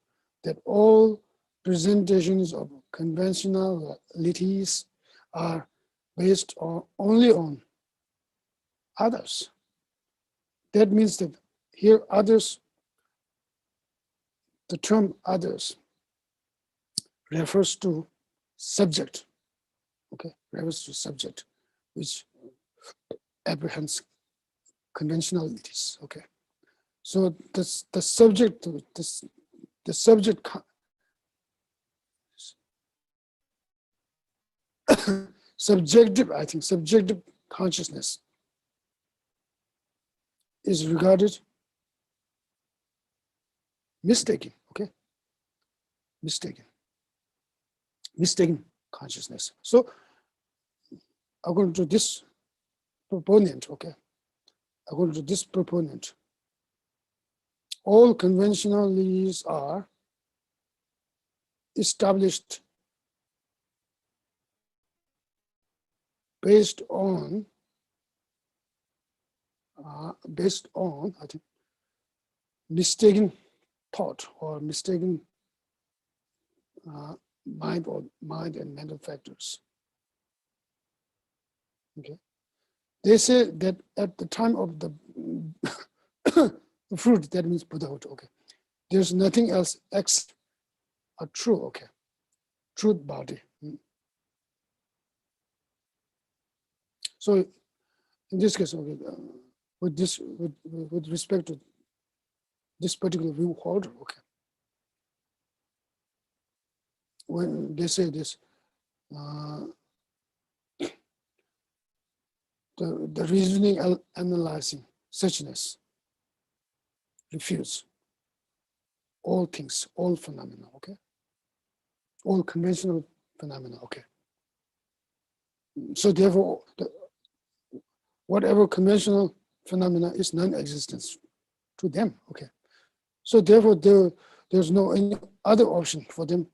that all presentations of conventionalities are based only on others. That means that here others, the term others refers to subject, okay, refers to subject, which apprehends conventionalities, okay. So the subject, the subject subjective, I think subjective consciousness is regarded mistaken, okay? Mistaken consciousness. So according to this proponent, okay, according to this proponent, all conventionalities are established based on I think mistaken thought or mistaken mind and mental factors. Okay, they say that at the time of the fruit, that means Buddhahood. Okay, there's nothing else except a true, okay, truth body. So in this case, okay, with respect to this particular view holder, okay, when they say this, the reasoning analyzing suchness refutes all things, all phenomena, okay, all conventional phenomena, okay. So therefore, whatever conventional phenomena is non-existence to them, okay. So therefore, there's no any other option for them.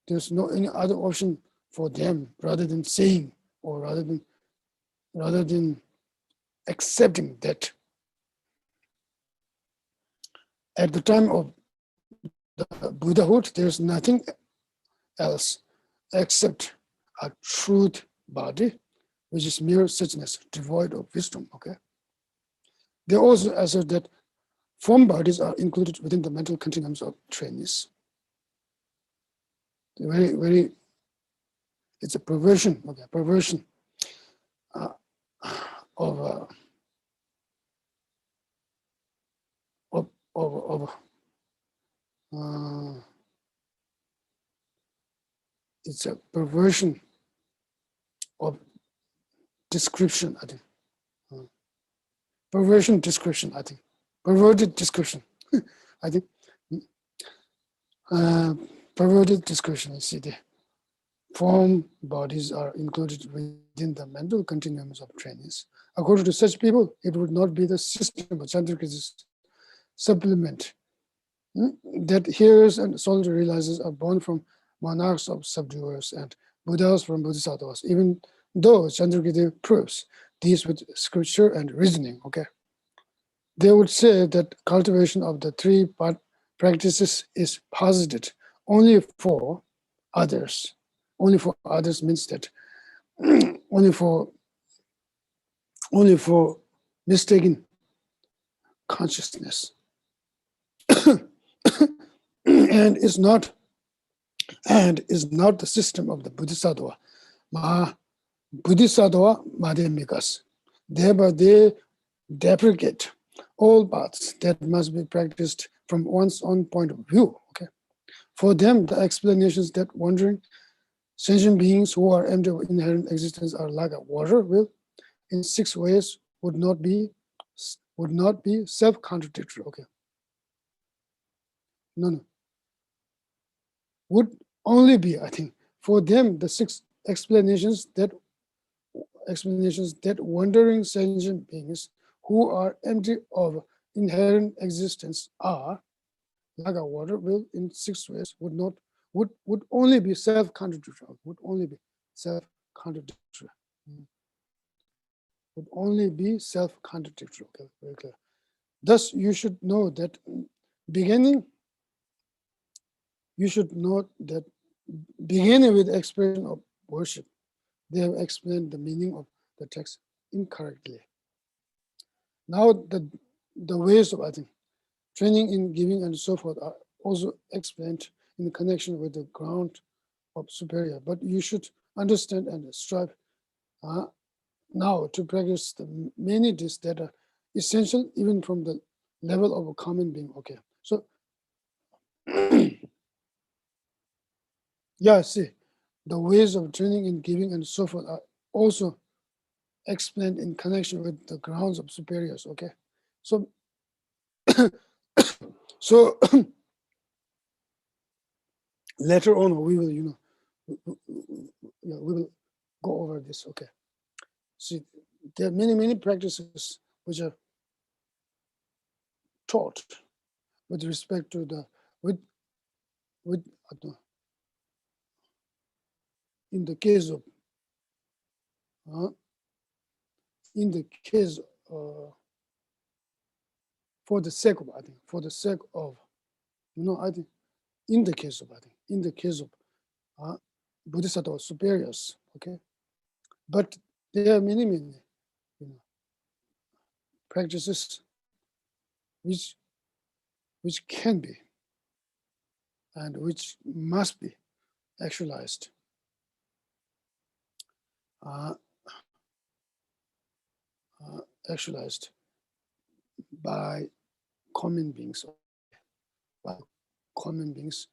There's no any other option for them rather than saying, or rather than accepting that at the time of the Buddhahood, there's nothing else except a truth body, which is mere suchness, devoid of wisdom, okay? They also assert that form bodies are included within the mental continuums of trainees. Very, it's a perversion, okay, perversion of it's a perversion of description, I think. Perversion description, I think. Perverted description, I think. Perverted description, you see, the form bodies are included within the mental continuums of trainings. According to such people, it would not be the system of Chandrakirti's supplement that hearers and soldier realizes are born from monarchs of subduers and Buddhas from bodhisattvas, even though Chandrakirti proves these with scripture and reasoning, okay? They would say that cultivation of the three practices is posited only for others. Only for others means that only for mistaken consciousness. and is not the system of the bodhisattva. Bodhisattva madhyamikas. Thereby they deprecate all paths that must be practiced from one's own point of view. Okay, for them, the explanations that wandering sentient beings who are empty of inherent existence are like a water will, in 6 ways, would not be self-contradictory. Okay, no, would only be, I think, for them the 6 explanations that wandering sentient beings who are empty of inherent existence are like a water will in 6 ways would only be self-contradictory, would only be self-contradictory. Would only be self-contradictory. Okay, very clear. Thus, you should know that beginning with expression of worship, they have explained the meaning of the text incorrectly. Now the ways of, I think, training in giving and so forth are also explained in connection with the ground of superior. But you should understand and strive now to practice the many deeds that are essential even from the level of a common being. Okay, so yeah, see, the ways of training in giving and so forth are also explained in connection with the grounds of superiors. Okay, so so later on we will we will go over this. Okay, see, there are many practices which are taught with respect to the in the case of for the sake of, I think, for the sake of, I think, in the case of bodhisattva superiors, okay, but there are many practices which can be and which must be actualized by common beings, by common beings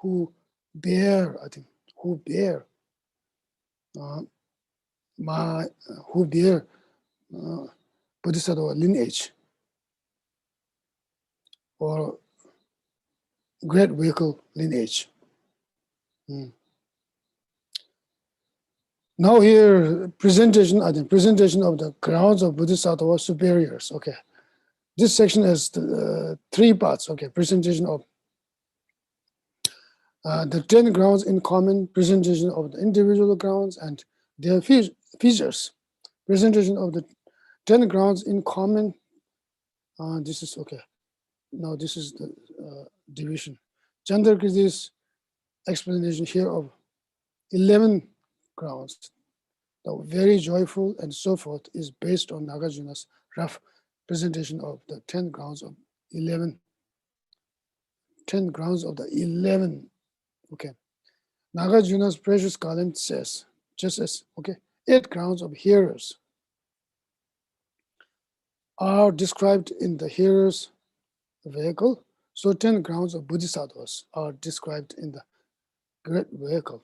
who bear, I think, who bear bodhisattva lineage or great vehicle lineage. Now here, presentation of the grounds of bodhisattva superiors. Okay, this section has 3 parts. Okay, presentation of the 10 grounds in common, presentation of the individual grounds and their features, presentation of the 10 grounds in common. This is okay. Now this is the division. Chandrakirti's explanation here of 11 grounds, the very joyful and so forth, is based on Nagarjuna's rough presentation of the 10 grounds of 11. 10 grounds of the 11. Okay. Nagarjuna's precious garland says, just as, okay, 8 grounds of hearers are described in the hearer's vehicle, so 10 grounds of bodhisattvas are described in the great vehicle.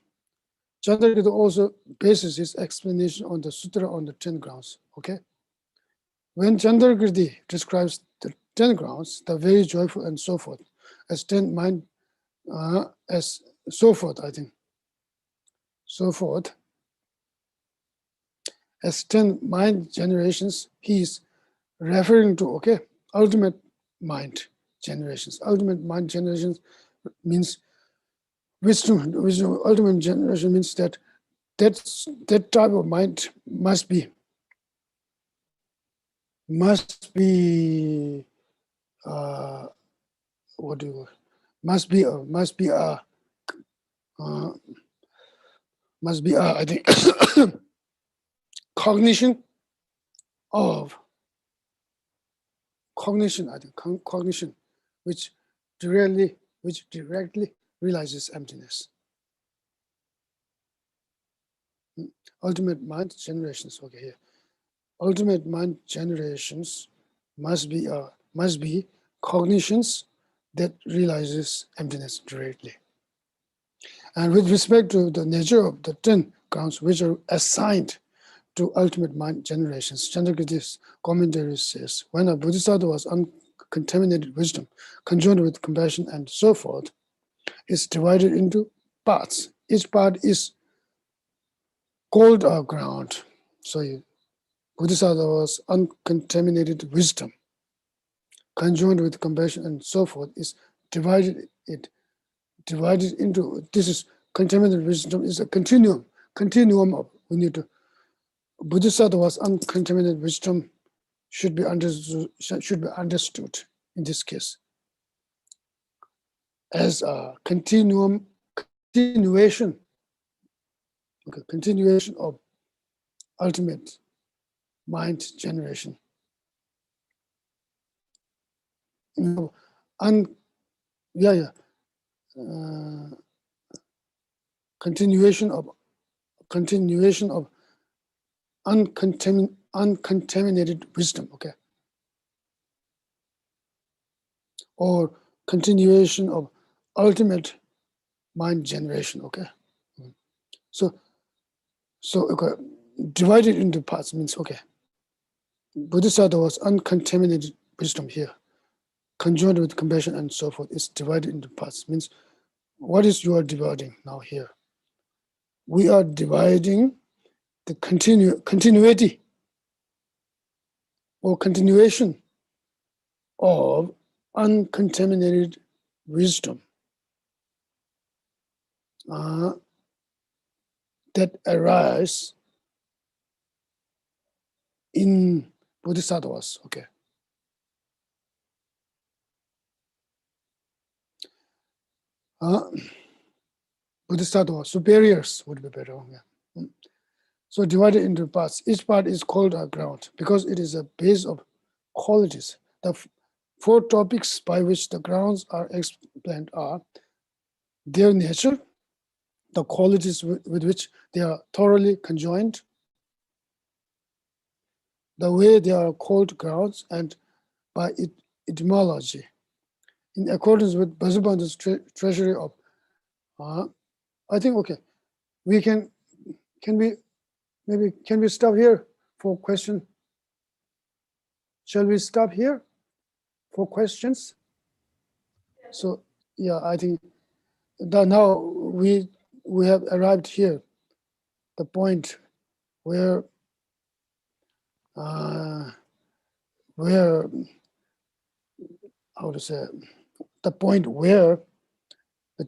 Chandrakirti also bases his explanation on the sutra on the 10 grounds, okay? When Chandrakirti describes the 10 grounds, the very joyful and so forth, as 10 mind, as so forth, I think, so forth, as 10 mind generations, he is referring to, okay, ultimate mind generations. Ultimate mind generations means wisdom, ultimate generation means that type of mind must be what do you must be I think cognition which directly realizes emptiness. Ultimate mind generations, okay, here. Ultimate mind generations must be cognitions that realizes emptiness directly. And with respect to the nature of the 10 grounds which are assigned to ultimate mind generations, Chandrakirti's commentary says, when a bodhisattva was uncontaminated wisdom, conjoined with compassion and so forth, is divided into parts. Each part is called a ground. So bodhisattva was uncontaminated wisdom, conjoined with compassion and so forth, is divided into, this is contaminated wisdom is a continuum of, we need to, bodhisattva's uncontaminated wisdom should be understood in this case as a continuation of ultimate mind generation. Continuation of uncontaminated wisdom, okay, or continuation of ultimate mind generation, okay. So okay, divided into parts means, okay, bodhisattva was uncontaminated wisdom here, conjoined with compassion and so forth, is divided into parts. Means, what is you are dividing now here? We are dividing the continuity or continuation of uncontaminated wisdom that arise in bodhisattvas, okay. Bodhisattva superiors would be better. Yeah. So divided into parts. Each part is called a ground because it is a base of qualities. The 4 topics by which the grounds are explained are their nature, the qualities with which they are thoroughly conjoined, the way they are called grounds, and by etymology. In accordance with Vasubandhu's treasury of, I think, okay, we can we stop here for question? Shall we stop here for questions? So yeah, I think that now we have arrived here, the point where how to say, the point where the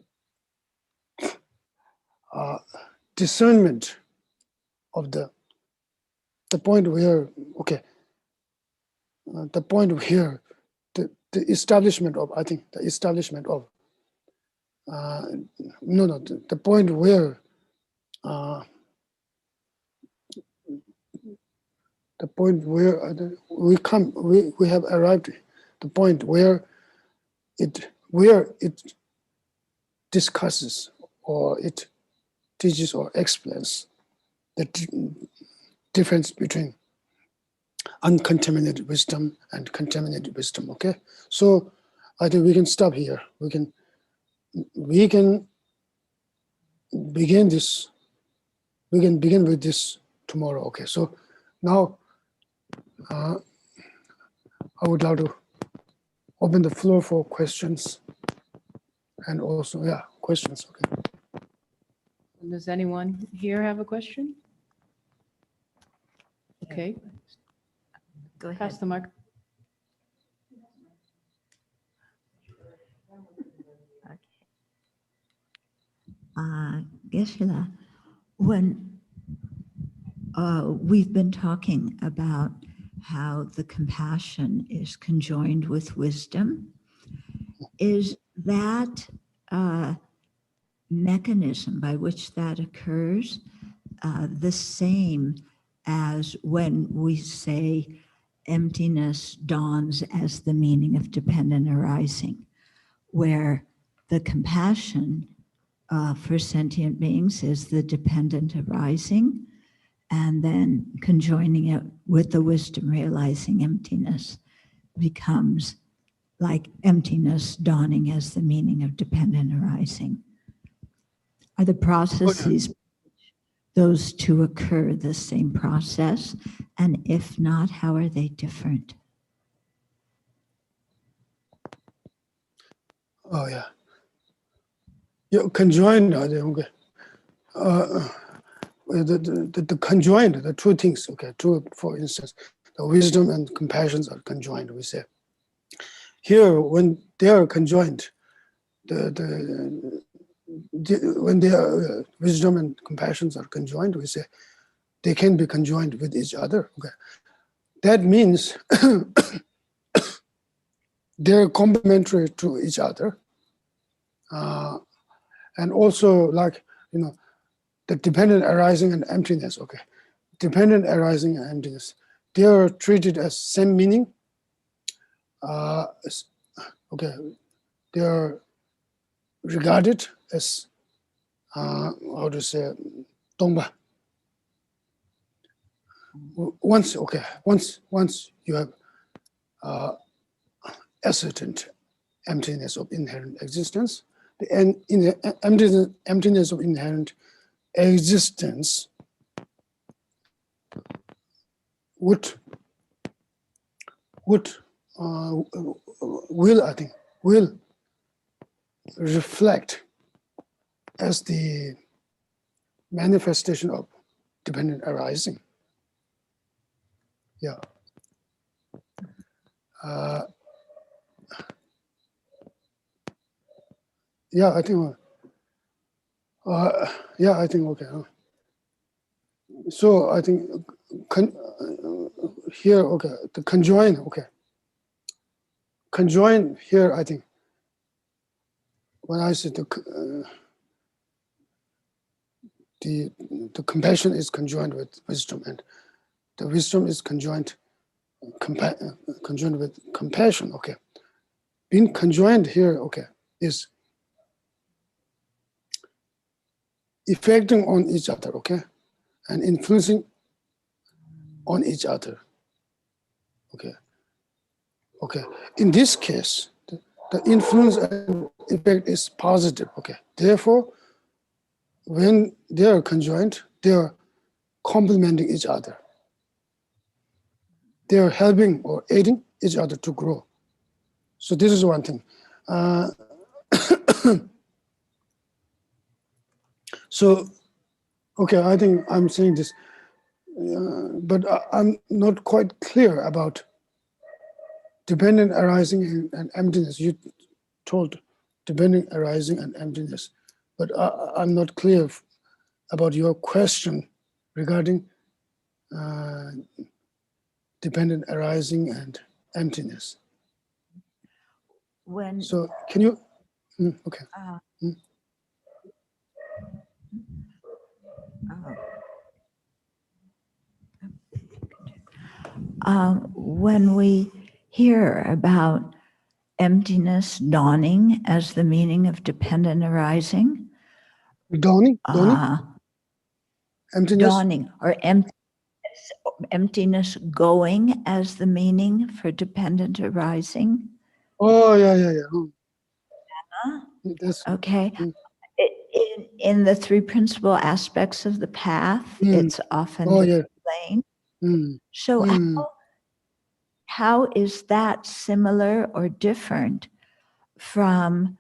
discernment of the point where, okay, the point where the establishment of, I think the establishment of the point where we have arrived, the point where it discusses or it teaches or explains the difference between uncontaminated wisdom and contaminated wisdom. Okay, so I think we can stop here. We can begin this. We can begin with this tomorrow. Okay, so now I would like to open the floor for questions, and also questions. Okay. Does anyone here have a question? Okay, Go ahead. pass the mic. Geshe, when we've been talking about how the compassion is conjoined with wisdom, is that mechanism by which that occurs the same as when we say emptiness dawns as the meaning of dependent arising, where the compassion for sentient beings is the dependent arising, and then conjoining it with the wisdom realizing emptiness becomes like emptiness dawning as the meaning of dependent arising? Are the processes those two occur the same process? And if not, how are they different? Oh yeah. Yeah, conjoined. Okay. The conjoined, the two things. Okay, two. For instance, the wisdom and compassions are conjoined. We say here when they are conjoined, when they are wisdom and compassions are conjoined, we say they can be conjoined with each other. Okay, that means they're complementary to each other. And also, like, the dependent arising and emptiness, okay. Dependent arising and emptiness, they are treated as same meaning. Okay, they are regarded as, how to say, Tongba. Once you have ascertained emptiness of inherent existence, and in the emptiness of inherent existence will reflect as the manifestation of dependent arising. Yeah. Yeah, I think. Yeah, I think okay. So I think here, okay, the conjoined, okay. Conjoined here, I think. When I said the compassion is conjoined with wisdom, and the wisdom is conjoined with compassion. Okay, being conjoined here, okay, is affecting on each other, okay, and influencing on each other. Okay. Okay. In this case, the influence and effect is positive. Okay. Therefore, when they are conjoined, they are complementing each other. They are helping or aiding each other to grow. So this is one thing. So, okay, I think I'm saying this, but I'm not quite clear about dependent arising and emptiness. You told dependent arising and emptiness, but I'm not clear about your question regarding dependent arising and emptiness. When So can you, okay. When we hear about emptiness dawning as the meaning of dependent arising, Dawning, emptiness. Dawning or emptiness going as the meaning for dependent arising. Oh, yeah. Huh? That's, Okay. Mm. In the three principal aspects of the path, it's often Oh, yeah. explained. Mm. So how is that similar or different from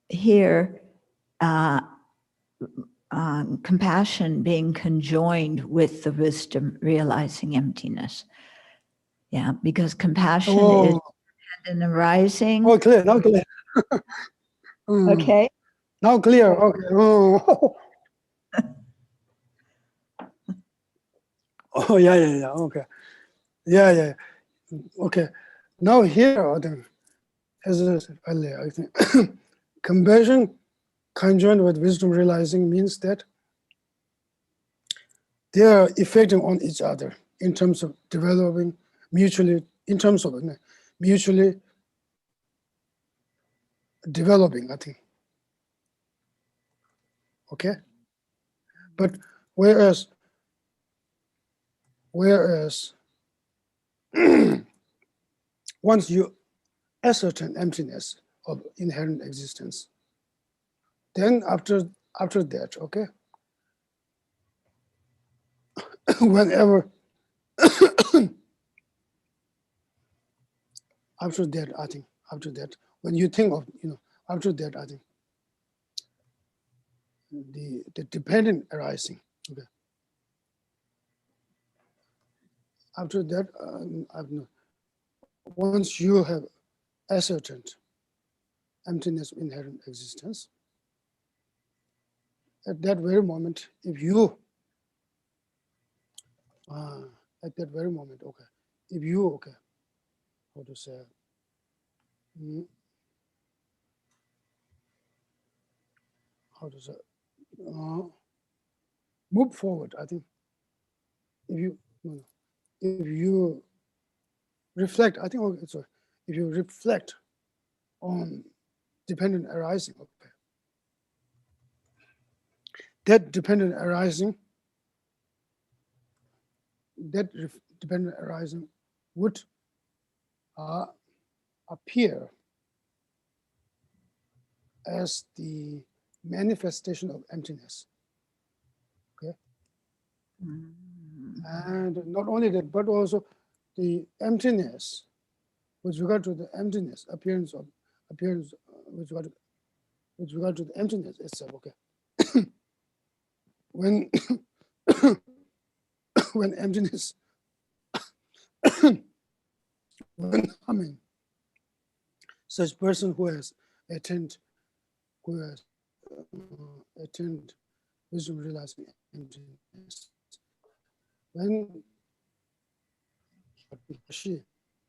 here, compassion being conjoined with the wisdom realizing emptiness? Yeah, because compassion is dependent arising. Oh, clear, now clear. Okay. Now clear, okay. Oh, oh yeah, okay. Yeah. Okay. Now here, I think, as I said earlier, I think compassion conjoined with wisdom realizing means that they are effecting on each other in terms of developing mutually, in terms of mutually developing, I think. Okay? But whereas once you ascertain emptiness of inherent existence, then after that, okay, whenever after that, I think, after that, when you think of, after that, I think, the dependent arising, okay. After that, once you have ascertained emptiness of inherent existence, at that very moment, if you, at that very moment, okay, if you, okay, how to say, how to say, move forward, I think, if you reflect, I think, okay, sorry, if you reflect on dependent arising, okay, that dependent arising, dependent arising would appear as the manifestation of emptiness. Okay, and not only that, but also the emptiness, with regard to the emptiness, appearance with regard to the emptiness itself. Okay, when when emptiness, when such person who has attained wisdom realizing emptiness, when she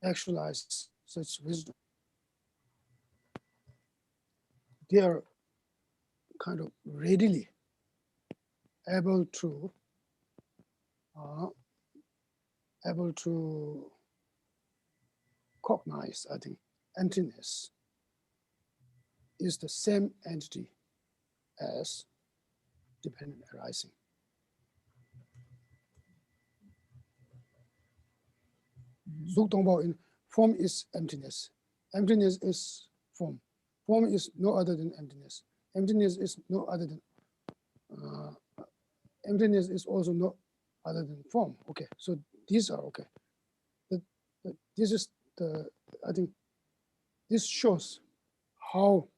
actualizes such wisdom, they are kind of readily able to cognize, I think, emptiness is the same entity as dependent arising. Zugdongbao in form is emptiness. Emptiness is form. Form is no other than emptiness. Emptiness is no other than emptiness is also no other than form. Okay, so these are okay. This is the, I think this shows how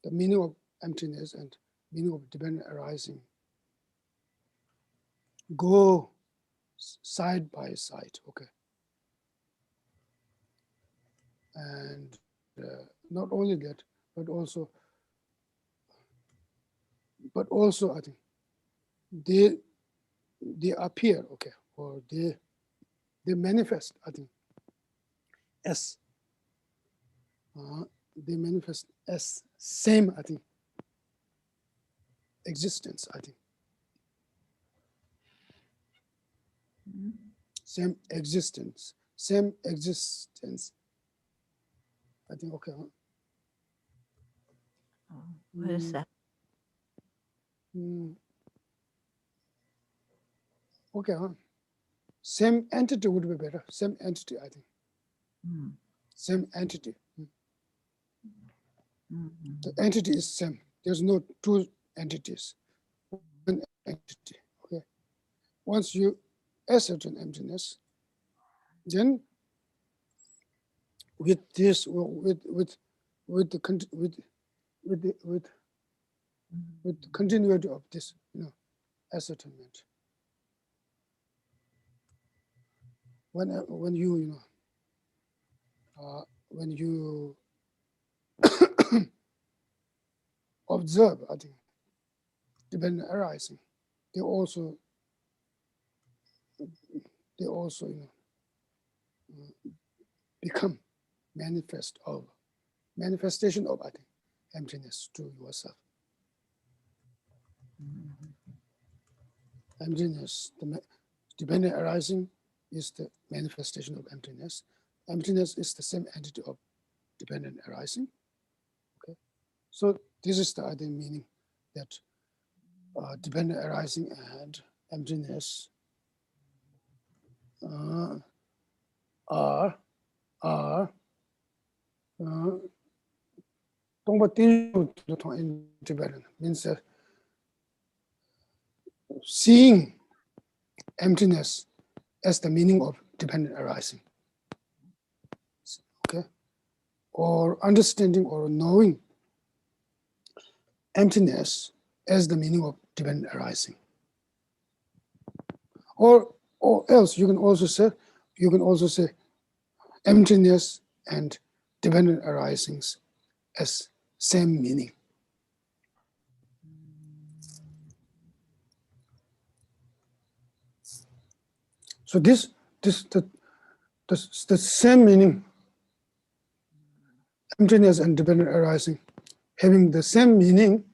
the meaning of emptiness and meaning of dependent arising go side by side. Okay, and not only that, but also I think they appear, okay, or they manifest, I think, as they manifest as same, I think, existence, I think. Same existence. I think, okay. What is that? Okay, huh? Same entity would be better. Same entity, I think. Same entity. The entity is same. There's no two entities. One entity. Okay. Once you ascertain emptiness, then with this, with the continuity of this, ascertainment. When you observe, I think, dependent arising, they also become manifestation of, I think, emptiness to yourself. Emptiness, the dependent arising is the manifestation of emptiness. Emptiness is the same entity of dependent arising. Okay, so this is the other meaning that dependent arising and emptiness are means that seeing emptiness as the meaning of dependent arising, okay, or understanding or knowing emptiness as the meaning of dependent arising, or else you can also say emptiness and dependent arisings as same meaning. So the same meaning, emptiness and dependent arising, having the same meaning,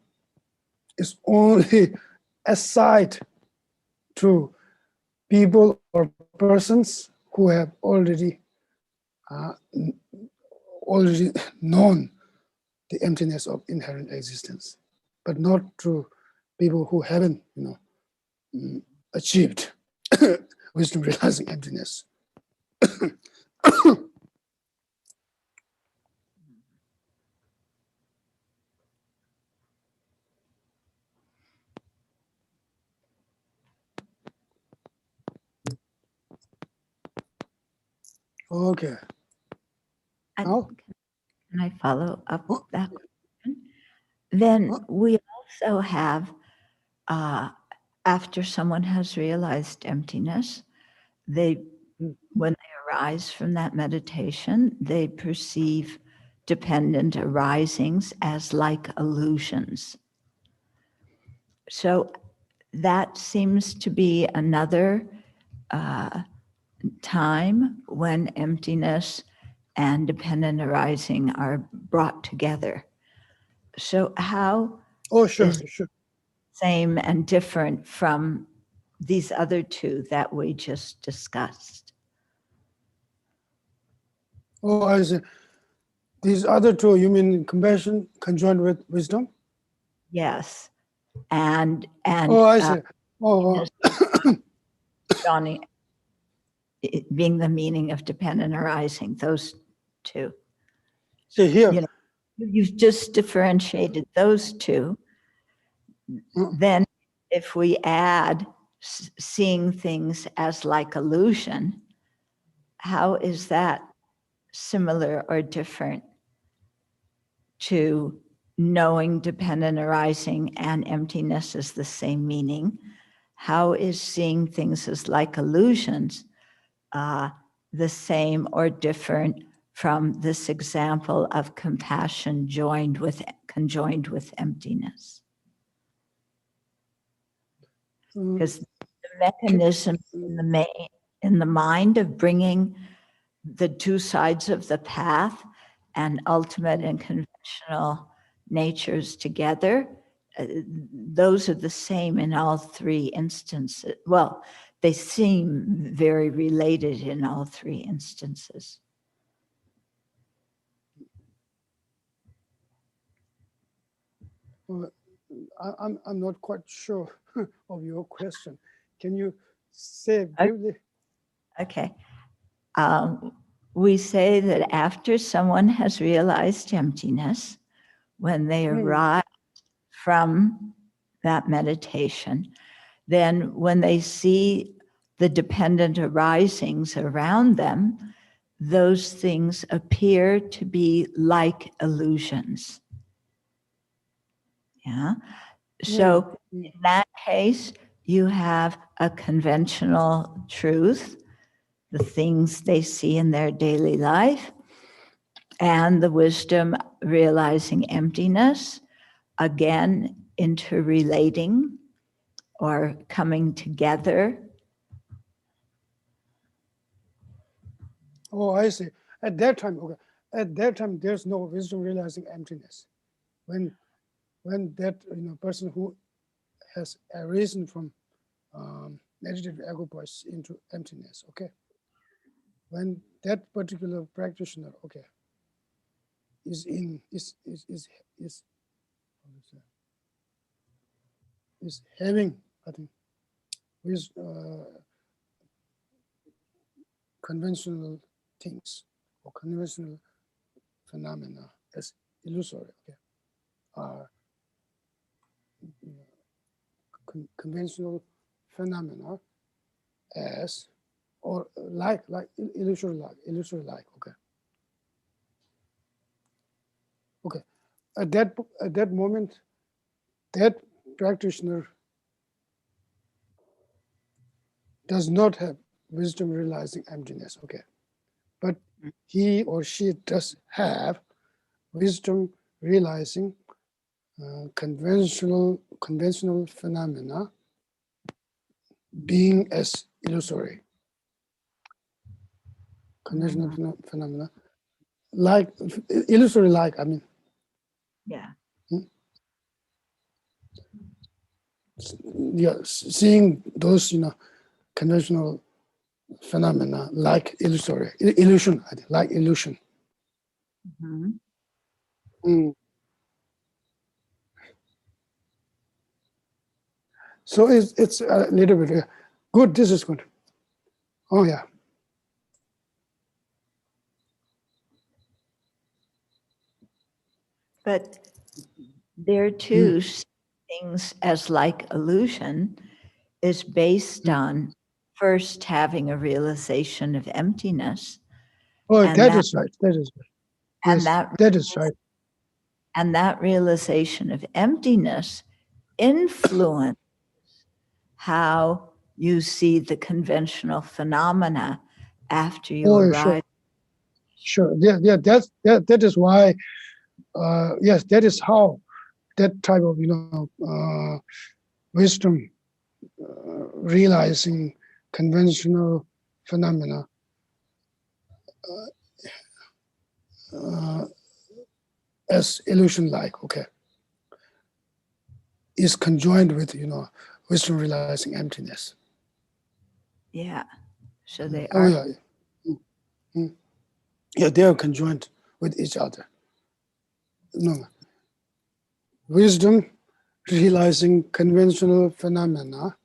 is only aside to people or persons who have already known the emptiness of inherent existence, but not to people who haven't, achieved wisdom realizing emptiness. Okay. Now? Can I follow up that question? Then we also have, after someone has realized emptiness, when they arise from that meditation, they perceive dependent arisings as like illusions. So that seems to be another time when emptiness and dependent arising are brought together. So how is same and different from these other two that we just discussed? Oh, I see. These other two, you mean compassion conjoined with wisdom? Yes. And oh, I see. Johnny, it being the meaning of dependent arising, those two. See here. You've just differentiated those two. Then if we add seeing things as like illusion, how is that similar or different to knowing dependent arising and emptiness is the same meaning? How is seeing things as like illusions the same or different from this example of compassion conjoined with emptiness? Because the mechanism in the mind of bringing the two sides of the path and ultimate and conventional natures together, those are the same in all three instances. Well, they seem very related in all three instances. I'm not quite sure of your question. Can you say briefly? Okay. We say that after someone has realized emptiness, when they arise from that meditation, then when they see the dependent arisings around them, those things appear to be like illusions. Yeah. So in that case, you have a conventional truth, the things they see in their daily life, and the wisdom realizing emptiness, again, interrelating or coming together. Oh, I see. At that time, okay. At that time, there's no wisdom realizing emptiness. When that person who has arisen from meditative ego voice into emptiness, okay. When that particular practitioner, okay, is having, I think, with conventional things or conventional phenomena as illusory, okay, are conventional phenomena as or like illusory like, okay. Okay, at that moment, that practitioner does not have wisdom realizing emptiness, okay, but he or she does have wisdom realizing conventional phenomena being as illusory. Conventional phenomena like illusory like, I mean. Yeah. Yeah, seeing those conventional phenomena like illusory illusion, I think, like illusion. So it's a little bit good. This is good. Oh yeah. But there too, things as like illusion is based on first having a realization of emptiness. Oh, And that is right. That is right. And Yes, that is right. And that realization of emptiness influences how you see the conventional phenomena after you arrive. Sure. Yeah. That is why. Yes, that is how that type of wisdom realizing conventional phenomena as illusion-like, okay, is conjoined with wisdom realizing emptiness. Yeah. So they Oh are. yeah. Yeah, they are conjoined with each other. No, wisdom realizing conventional phenomena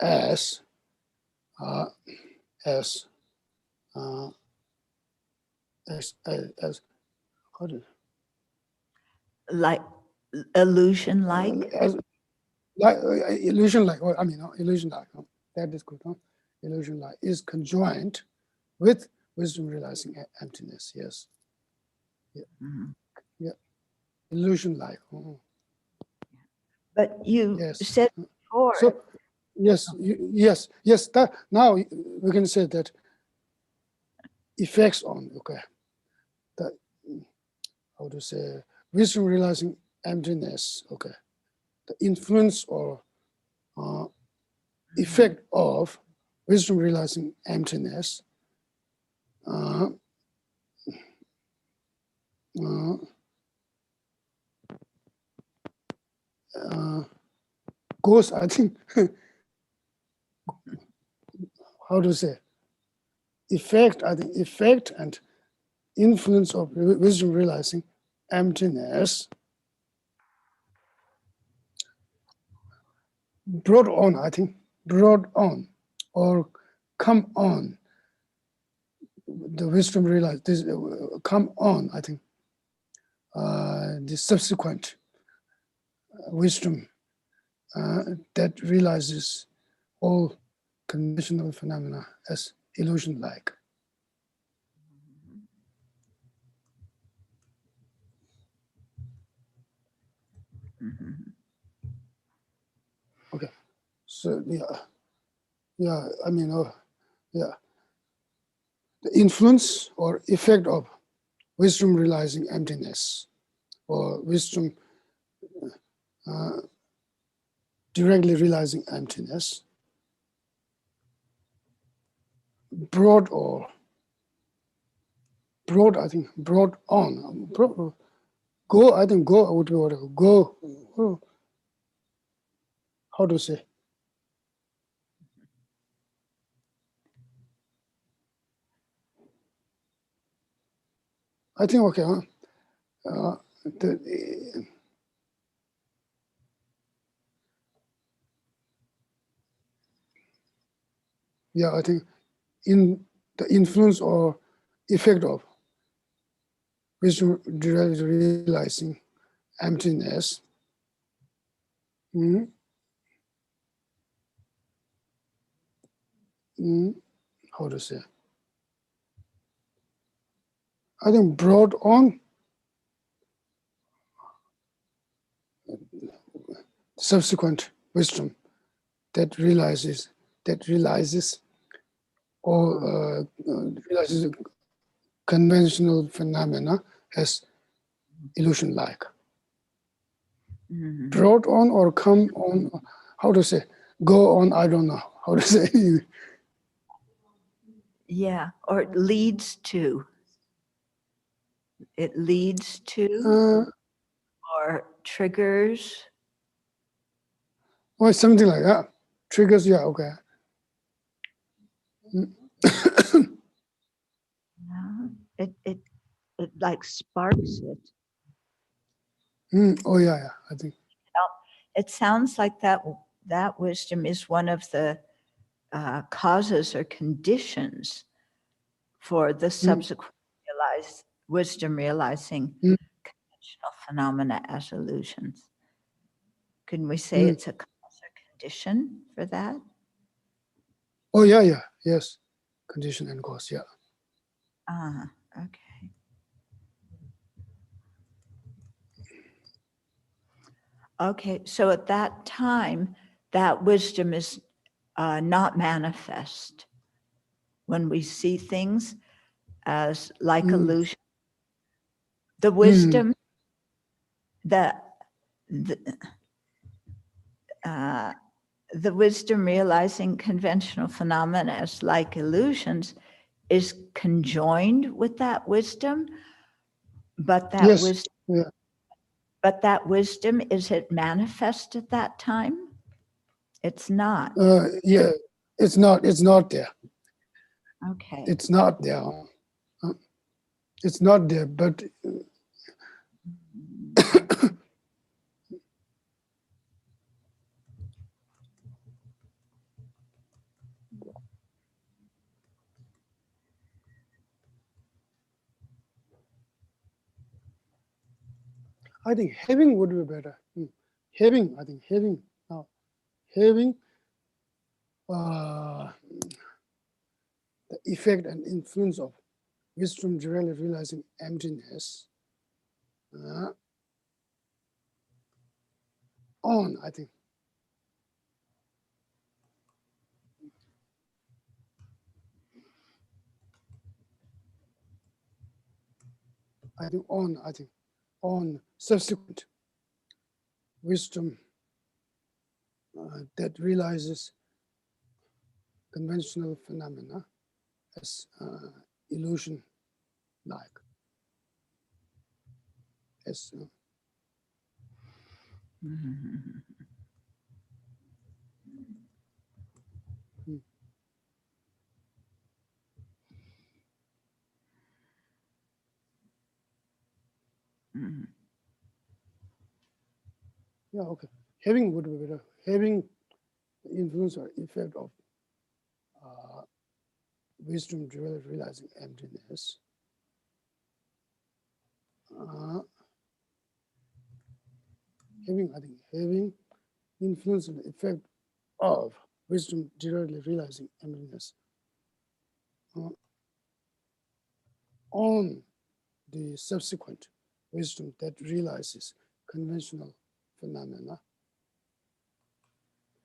as how do Like illusion like? like illusion like, I mean, illusion like, that is good. Illusion like is conjoined with wisdom realizing emptiness. Yes. Yeah. Yeah. Illusion like. But you Yes. said before. So yes, yes. That now we can say that effects on, okay, that, how to say, wisdom realizing emptiness, okay, the influence or effect of wisdom realizing emptiness goes, I think, how to say, effect, I think, effect and influence of wisdom realizing emptiness brought on, I think, brought on or come on. The wisdom realized this come on, I think. The subsequent wisdom that realizes all conventional phenomena as illusion-like. Okay, so yeah, I mean, yeah, the influence or effect of wisdom realizing emptiness, or wisdom directly realizing emptiness, brought, I think, brought on, go, I think go would be whatever, go, how to say? I think, okay, yeah, I think in the influence or effect of wisdom realizing emptiness, how to say? I think brought on subsequent wisdom that realizes or realizes conventional phenomena as illusion-like. Brought on or come on, how to say? Go on, I don't know how to say. Yeah, or it leads to. It leads to or triggers. Or something like that. Triggers, yeah, okay. Yeah, it like sparks it. Oh yeah, I think. It sounds like that wisdom is one of the causes or conditions for the subsequent wisdom realizing conventional phenomena as illusions. Can we say it's a cause or condition for that? Oh yeah, yes. Condition and cause, yeah. Okay. Okay, so at that time, that wisdom is not manifest. When we see things as like illusion, the wisdom, the wisdom realizing conventional phenomena as like illusions is conjoined with that wisdom, but that Yes, wisdom, yeah. but that wisdom, is it manifest at that time? It's not. Yeah, it's not there. Okay. It's not there. It's not there, but I think having would be better. Having, I think having now, having the effect and influence of wisdom really realizing emptiness on, I think. On subsequent wisdom that realizes conventional phenomena as illusion-like. As Mhm. Yeah, okay. Having would be better. Having the influence or effect of wisdom realizing emptiness. Having influence and effect of wisdom directly realizing emptiness on the subsequent wisdom that realizes conventional phenomena,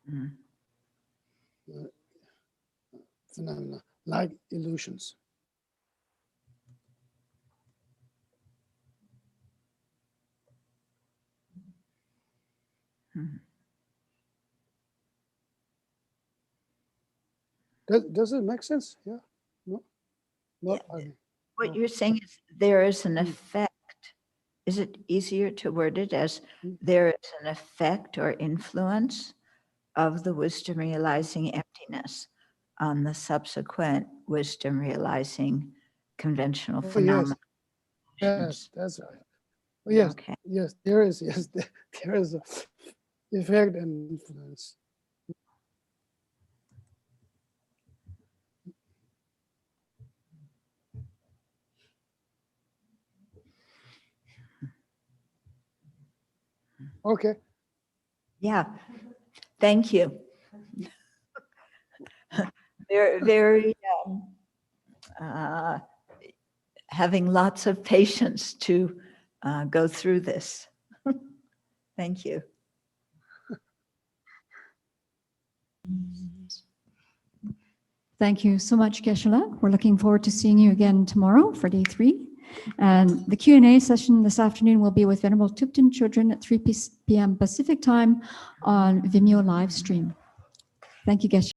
Mm. phenomena like illusions. Mhm. Does it make sense? Yeah. No. Not. Yeah. I mean, What no. you're saying is there is an Mm. effect. Is it easier to word it as Mm. there is an effect or influence of the wisdom realizing emptiness on the subsequent wisdom realizing conventional Oh, phenomena? yes, that's right. Oh, yes, Okay. yes, there is. Yes, there is a effect and influence. Okay. Yeah. Thank you. Very having lots of patience to go through this. Thank you. Thank you so much, Geshe. We're looking forward to seeing you again tomorrow for day 3. And the Q&A session this afternoon will be with Venerable Tupten children at 3 p.m. Pacific time on Vimeo live stream. Thank you, Geshe.